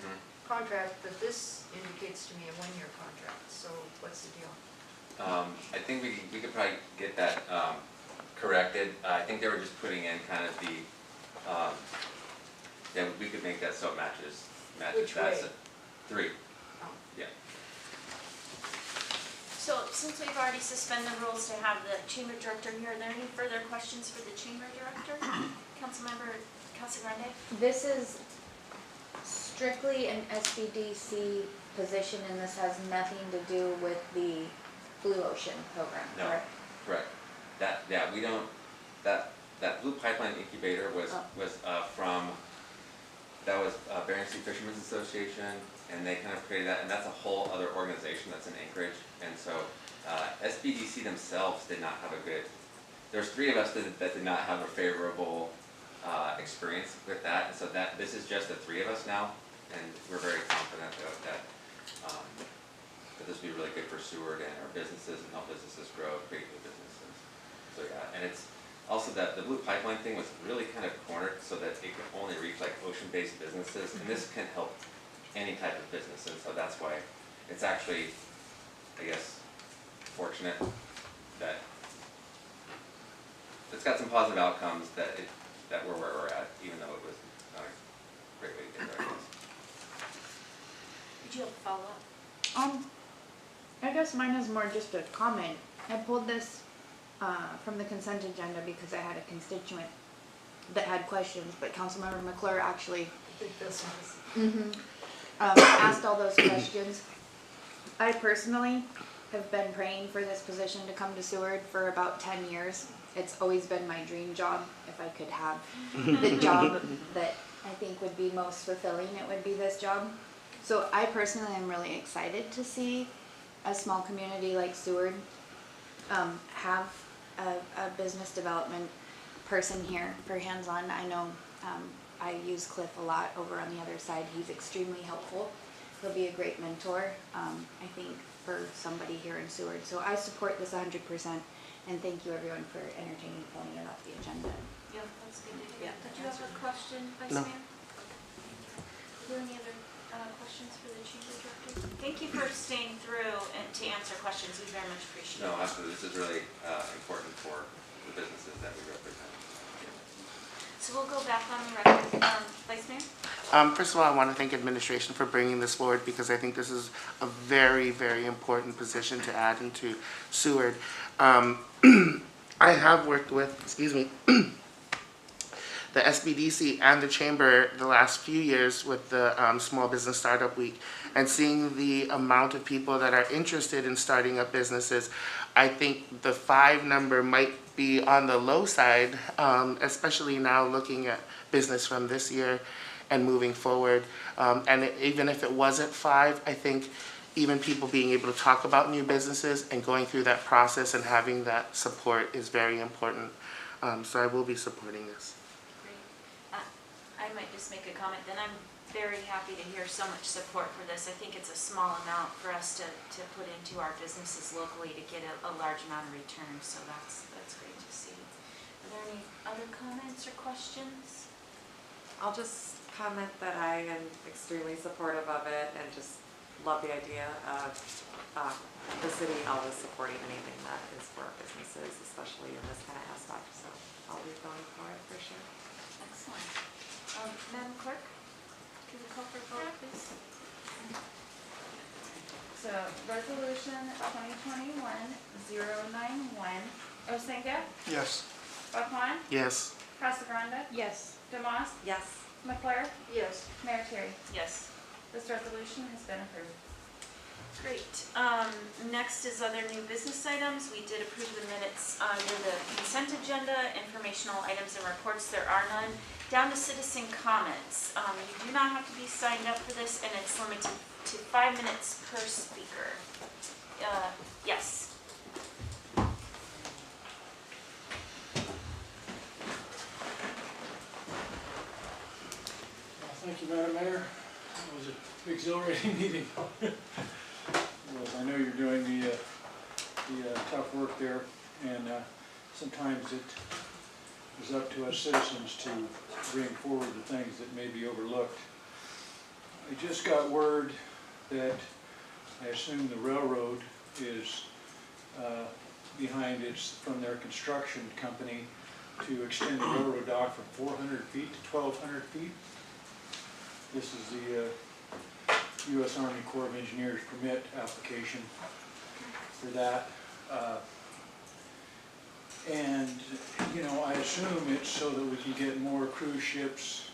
contract, but this indicates to me a 1-year contract. So what's the deal? I think we could probably get that corrected. I think they were just putting in kind of the, that we could make that so it matches Which that. way? 3. Oh. Yeah. So since we've already suspended the rules to have the chamber director here, are there any further questions for the chamber director? Councilmember Casagrande? This is strictly an SBDC position and this has nothing to do with the Blue Ocean program, No. correct? Correct. We don't, that Blue Pipeline Incubator was from, that was Bering Sea Fishermen's Association, and they kind of created that, and that's a whole other organization that's in Anchorage, and so SBDC themselves did not have a good, there's 3 of us that did not have a favorable experience with that, and so this is just the 3 of us now, and we're very confident that this will be really good for Seward and our businesses and help businesses grow, create new businesses. So yeah, and it's also that the Blue Pipeline thing was really kind of cornered so that it could only reach like ocean-based businesses, and this can help any type of business, and so that's why it's actually, I guess, fortunate that it's got some positive outcomes that we're where we're at, even though it was not a great way to get there, I guess. Did you have a follow-up? I guess mine is more just a comment. I pulled this from the consent agenda because I had a constituent that had questions, but Councilmember McClure actually asked all those questions. I personally have been praying for this position to come to Seward for about 10 years. It's always been my dream job. If I could have the job that I think would be most fulfilling, it would be this job. So I personally am really excited to see a small community like Seward have a business development person here for hands-on. I know I use Cliff a lot over on the other side. He's extremely helpful. He'll be a great mentor, I think, for somebody here in Seward. So I support this 100%, and thank you everyone for entertaining pulling it off the agenda. Yeah, that's good. Yeah. Did you have a question, Vice No. Mayor? Are there any other questions for the Chamber Director? Thank you for staying through and to answer questions. We very much appreciate it. No, absolutely, this is really important for the businesses that we represent. So we'll go back on the record. Vice Mayor? First of all, I want to thank administration for bringing this forward because I think this is a very, very important position to add into Seward. I have worked with, the SBDC and the Chamber the last few years with the Small Business Startup Week, and seeing the amount of people that are interested in starting up businesses. I think the 5 number might be on the low side, especially now looking at business from this year and moving forward. And even if it wasn't 5, I think even people being able to talk about new businesses and going through that process and having that support is very important. So I will be supporting this. I might just make a comment, then I'm very happy to hear so much support for this. I think it's a small amount for us to put into our businesses locally to get a large amount of return, so that's great to see. Are there any other comments or questions? I'll just comment that I am extremely supportive of it and just love the idea of the city always supporting anything that is for our businesses, especially in this kind of aspect, so I'll be going for it for sure. Excellent. Madam Clerk, can you call for a vote, please? So, resolution 2021-091, Osenga, Yes. Buckman, Yes. Casagrande, Yes. Demas, Yes. McClure, Yes. Mayor Terry. Yes. This resolution has been approved. Great. Next is other new business items. We did approve the minutes under the consent agenda, informational items and reports. There are none. Down to citizen comments. You do not have to be signed up for this, and it's limited to 5 minutes per speaker. Yes. Thank you, Madam Mayor. It was an exhilarating meeting. Well, I know you're doing the tough work there, and sometimes it is up to us citizens to bring forward the things that may be overlooked. I just got word that I assume the railroad is behind from their construction company to extend the railroad dock from 400 feet to 1,200 feet. This is the U.S. Army Corps of Engineers permit application for that. And, you know, I assume it's so that we can get more cruise ships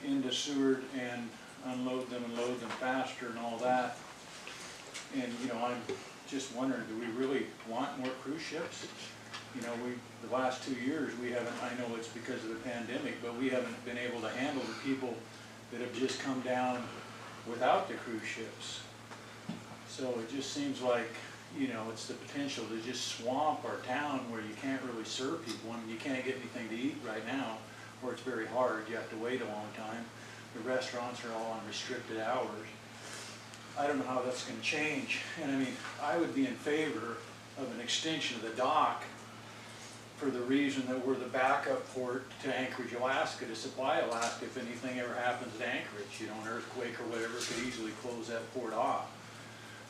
into Seward and unload them and load them faster and all that. And, you know, I'm just wondering, do we really want more cruise ships? You know, the last 2 years, we haven't, I know it's because of the pandemic, but we haven't been able to handle the people that have just come down without the cruise ships. So it just seems like, you know, it's the potential to just swamp our town where you can't really serve people. I mean, you can't get anything to eat right now, or it's very hard. You have to wait a long time. The restaurants are all on restricted hours. I don't know how that's going to change. And I mean, I would be in favor of an extension of the dock for the reason that we're the backup port to Anchorage, Alaska, to supply Alaska if anything ever happens at Anchorage. You know, an earthquake or whatever could easily close that port off.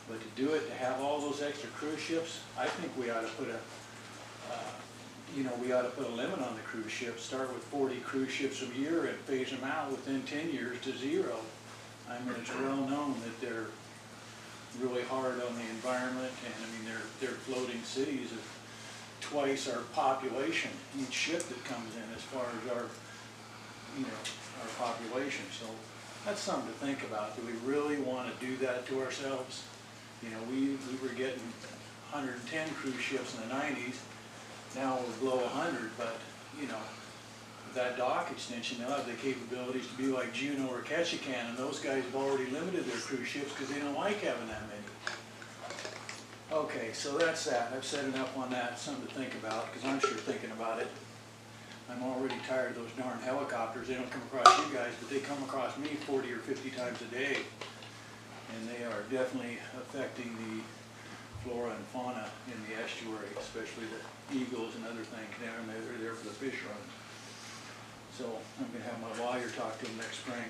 But to do it, to have all those extra cruise ships, I think we ought to put a, you know, we ought to put a limit on the cruise ships. Start with 40 cruise ships a year and phase them out within 10 years to 0. I mean, it's well known that they're really hard on the environment, and I mean, they're floating cities of twice our population, each ship that comes in, as far as our, you know, our population. So that's something to think about. Do we really want to do that to ourselves? You know, we were getting 110 cruise ships in the 90s. Now we're below 100, but, you know, with that dock extension, they'll have the capabilities to be like Juneau or Ketchikan, and those guys have already limited their cruise ships because they don't like having that many. Okay, so that's that. I've said enough on that. Something to think about, because I'm sure thinking about it. I'm already tired of those darn helicopters. They don't come across you guys, but they come across me 40 or 50 times a day. And they are definitely affecting the flora and fauna in the estuary, especially the eagles and other things. They're there for the fish runs. So I'm going to have my lawyer talk to them next spring.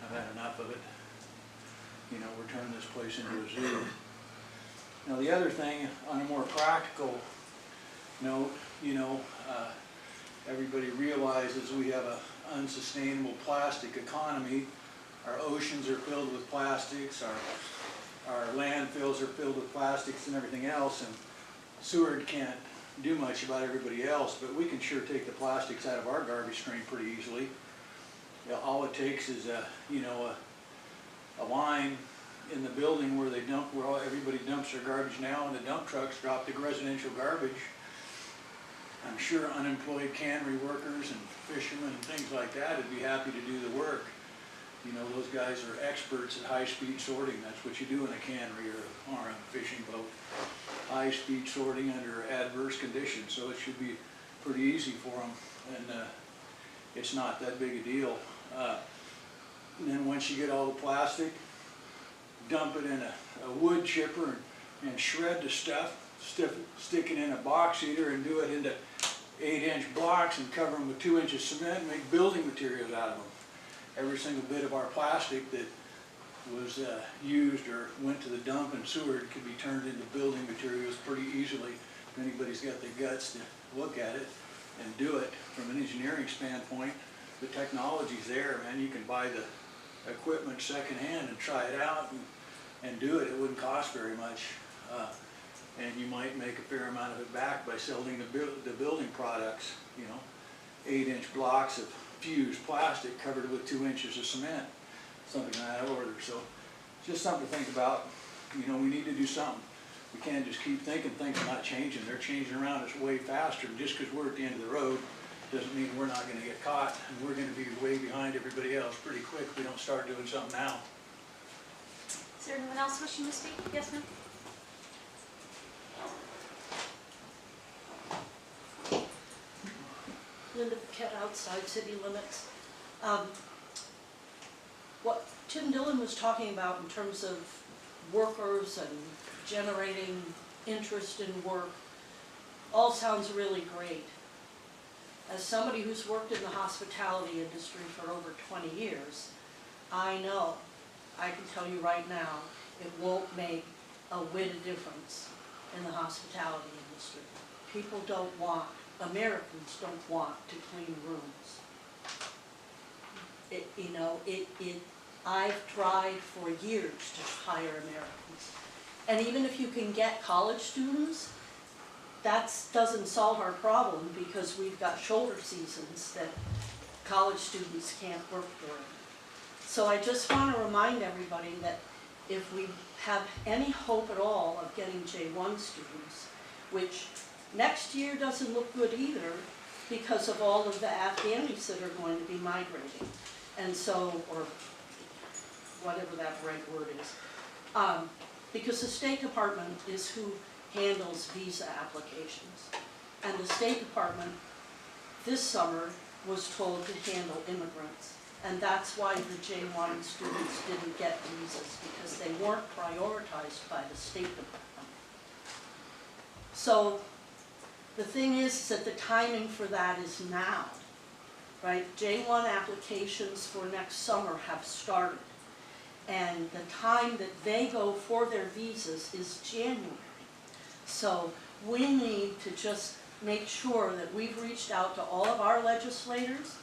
I've had enough of it. You know, we're turning this place into a zoo. Now the other thing, on a more practical note, you know, everybody realizes we have an unsustainable plastic economy. Our oceans are filled with plastics, our landfills are filled with plastics and everything else, and Seward can't do much about everybody else, but we can sure take the plastics out of our garbage stream pretty easily. You know, all it takes is a line in the building where they dump, where everybody dumps their garbage now, and the dump trucks drop the residential garbage. I'm sure unemployed cannery workers and fishermen and things like that would be happy to do the work. You know, those guys are experts at high-speed sorting. That's what you do in a cannery or a fishing boat. High-speed sorting under adverse conditions, so it should be pretty easy for them, and it's not that big a deal. And then once you get all the plastic, dump it in a wood chipper and shred the stuff, stick it in a box eater and do it into 8-inch blocks and cover them with 2 inches cement and make building materials out of them. Every single bit of our plastic that was used or went to the dump in Seward could be turned into building materials pretty easily if anybody's got the guts to look at it and do it. From an engineering standpoint, the technology's there, man. You can buy the equipment secondhand and try it out and do it. It wouldn't cost very much, and you might make a fair amount of it back by selling the building products. You know, 8-inch blocks of fused plastic covered with 2 inches of cement, something of that order. So just something to think about. You know, we need to do something. We can't just keep thinking things are not changing. They're changing around us way faster. And just because we're at the end of the road doesn't mean we're not going to get caught, and we're going to be way behind everybody else pretty quick if we don't start doing something now. Is there anyone else wishing to speak? Yes, ma'am? Linda Paquette, outside city limits. What Tim Dillon was talking about in terms of workers and generating interest in work all sounds really great. As somebody who's worked in the hospitality industry for over 20 years, I know, I can tell you right now, it won't make a whit of difference in the hospitality industry. People don't want, Americans don't want to clean rooms. I've tried for years to hire Americans. And even if you can get college students, that doesn't solve our problem because we've got shoulder seasons that college students can't work during. So I just want to remind everybody that if we have any hope at all of getting J1 students, which next year doesn't look good either because of all of the Afghanis that are going to be migrating. And so, or whatever that right word is. Because the State Department is who handles visa applications. And the State Department this summer was told to handle immigrants. And that's why the J1 students didn't get visas, because they weren't prioritized by the State Department. So the thing is that the timing for that is now, right? J1 applications for next summer have started. And the time that they go for their visas is January. So we need to just make sure that we've reached out to all of our legislators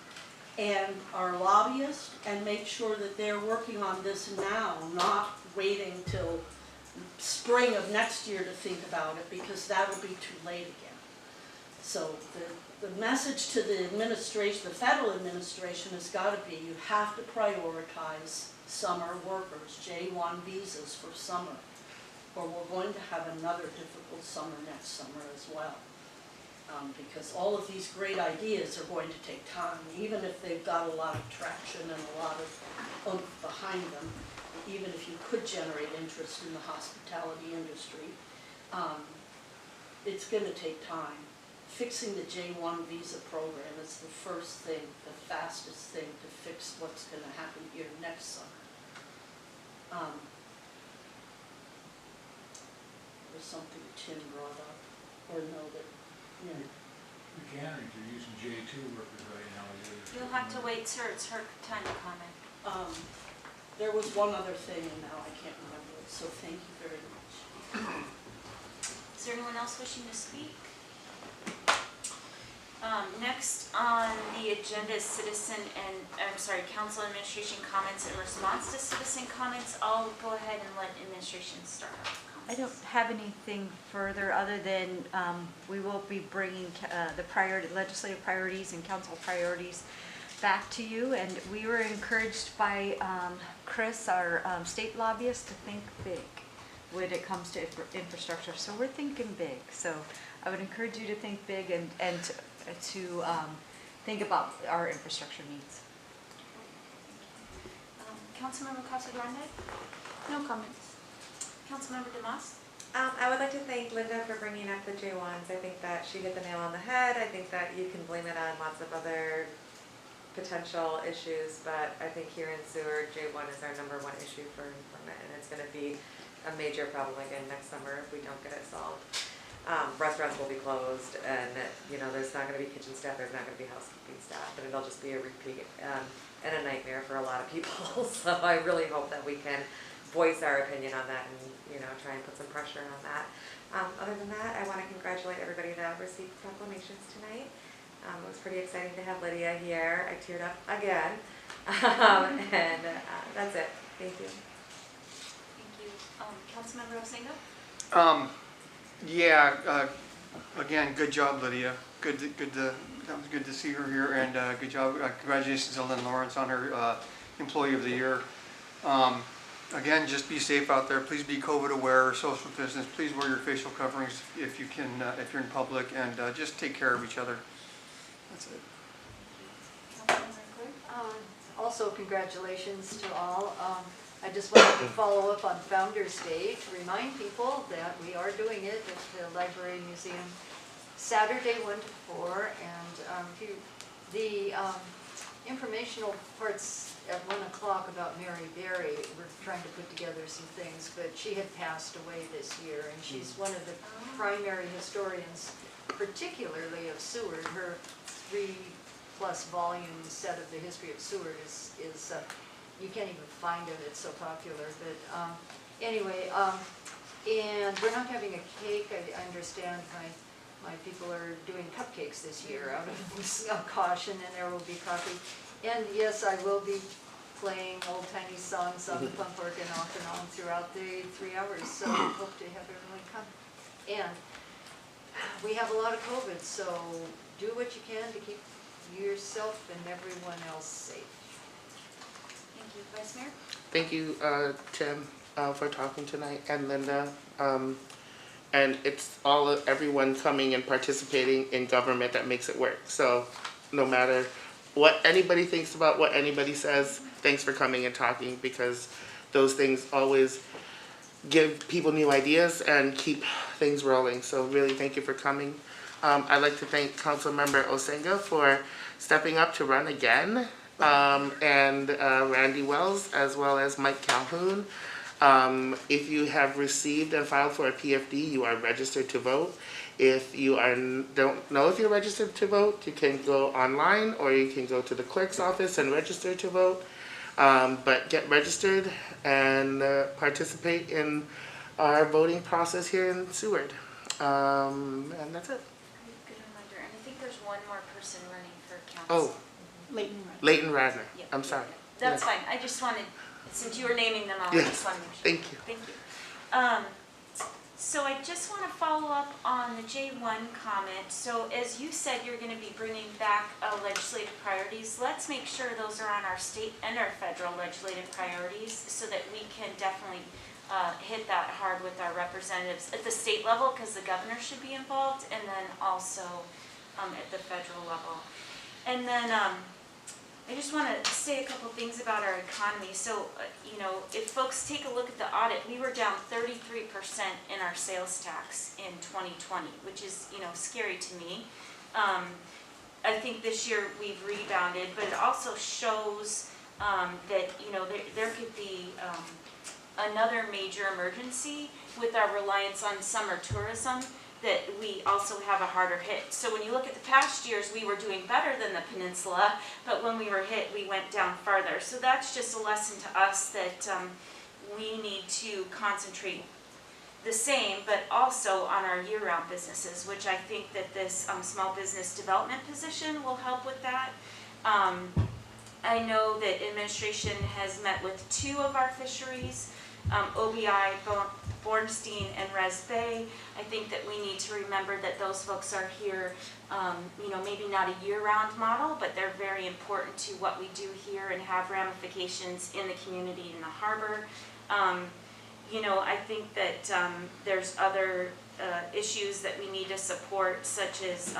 and our lobbyists and make sure that they're working on this now, not waiting till spring of next year to think about it, because that'll be too late again. So the message to the administration, the federal administration, has got to be you have to prioritize summer workers, J1 visas for summer, or we're going to have another difficult summer next summer as well. Because all of these great ideas are going to take time, even if they've got a lot of traction and a lot of oomph behind them, even if you could generate interest in the hospitality industry, it's going to take time. Fixing the J1 visa program is the first thing, the fastest thing to fix what's going to happen here next summer. There's something Tim brought up, or no, that, you know. The canneries are using J2 workers right now. You'll have to wait, sir, it's her time to comment. There was one other thing, and now I can't remember it, so thank you very much. Is there anyone else wishing to speak? Next on the agenda is council administration comments in response to citizen comments. I'll go ahead and let administration start. I don't have anything further other than we will be bringing the legislative priorities and council priorities back to you. And we were encouraged by Chris, our state lobbyist, to think big when it comes to infrastructure. So we're thinking big. So I would encourage you to think big and to think about our infrastructure needs. Councilmember Casagrande? No comments. Councilmember Demas? I would like to thank Linda for bringing up the J1s. I think that she hit the nail on the head. I think that you can blame it on lots of other potential issues, but I think here in Seward, J1 is our #1 issue for employment, and it's going to be a major problem again next summer if we don't get it solved. Restaurants will be closed, and there's not going to be kitchen staff, there's not going to be housekeeping staff, and it'll just be a repeat and a nightmare for a lot of people. So I really hope that we can voice our opinion on that and try and put some pressure on that. Other than that, I want to congratulate everybody that received proclamations tonight. It was pretty exciting to have Lydia here. I teared up again, and that's it. Thank you. Thank you. Councilmember Osengo? Again, good job, Lydia. That was good to see her here, and good job. Congratulations to Lynn Lawrence on her Employee of the Year. Again, just be safe out there. Please be COVID aware, social distance. Please wear your facial coverings if you can, if you're in public, and just take care of each other. That's it. Also, congratulations to all. I just wanted to follow up on Founders Day to remind people that we are doing it at the Library and Museum Saturday 1 to 4, and the informational parts at 1 o'clock about Mary Berry, we're trying to put together some things, but she had passed away this year, and she's one of the primary historians, particularly of Seward. Her 3+ volume set of the history of Seward is you can't even find it, it's so popular. But anyway, and we're not having a cake. I understand my people are doing cupcakes this year out of caution, and there will be coffee. And yes, I will be playing old-timey songs on the pump organ off and on throughout the 3 hours, so I hope to have everyone come. And we have a lot of COVID, so do what you can to keep yourself and everyone else safe. Thank you. Vice Mayor? Thank you, Tim, for talking tonight, and Linda. And it's everyone coming and participating in government that makes it work. So no matter what anybody thinks about what anybody says, thanks for coming and talking, because those things always give people new ideas and keep things rolling. So really thank you for coming. I'd like to thank Councilmember Osenga for stepping up to run again, and Randy Wells, as well as Mike Calhoun. If you have received and filed for a PFD, you are registered to vote. If you don't know if you're registered to vote, you can go online or you can go to the clerk's office and register to vote. But get registered and participate in our voting process here in Seward. And that's it. Good reminder. And I think there's one more person running for council. Oh, Leighton Radner. Leighton Radner. Yep. I'm sorry. That's Yeah. fine. I just wanted, since you were naming them all, I Yes. just wanted to make sure. Thank you. Thank you. So I just want to follow up on the J1 comment. So as you said, you're going to be bringing back legislative priorities. Let's make sure those are on our state and our federal legislative priorities so that we can definitely hit that hard with our representatives at the state level, because the governor should be involved, and then also at the federal level. And then I just want to say a couple things about our economy. So, if folks take a look at the audit, we were down 33% in our sales tax in 2020, which is, scary to me. I think this year we've rebounded, but it also shows that, there could be another major emergency with our reliance on summer tourism, that we also have a harder hit. So when you look at the past years, we were doing better than the peninsula, but when we were hit, we went down farther. So that's just a lesson to us that we need to concentrate the same, but also on our year-round businesses, which I think that this small business development position will help with that. I know that administration has met with 2 of our fisheries, OBI, Bornstein, and Res Bay. I think that we need to remember that those folks are here, maybe not a year-round model, but they're very important to what we do here and have ramifications in the community in the harbor. I think that there's other issues that we need to support, such as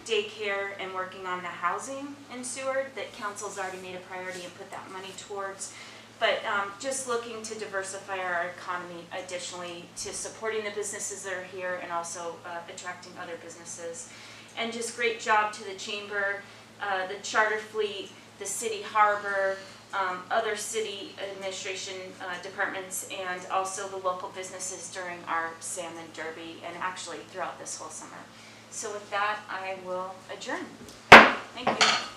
daycare and working on the housing in Seward, that council's already made a priority and put that money towards. But just looking to diversify our economy additionally to supporting the businesses that are here and also attracting other businesses. And just great job to the chamber, the charter fleet, the city harbor, other city administration departments, and also the local businesses during our salmon derby and actually throughout this whole summer. So with that, I will adjourn. Thank you.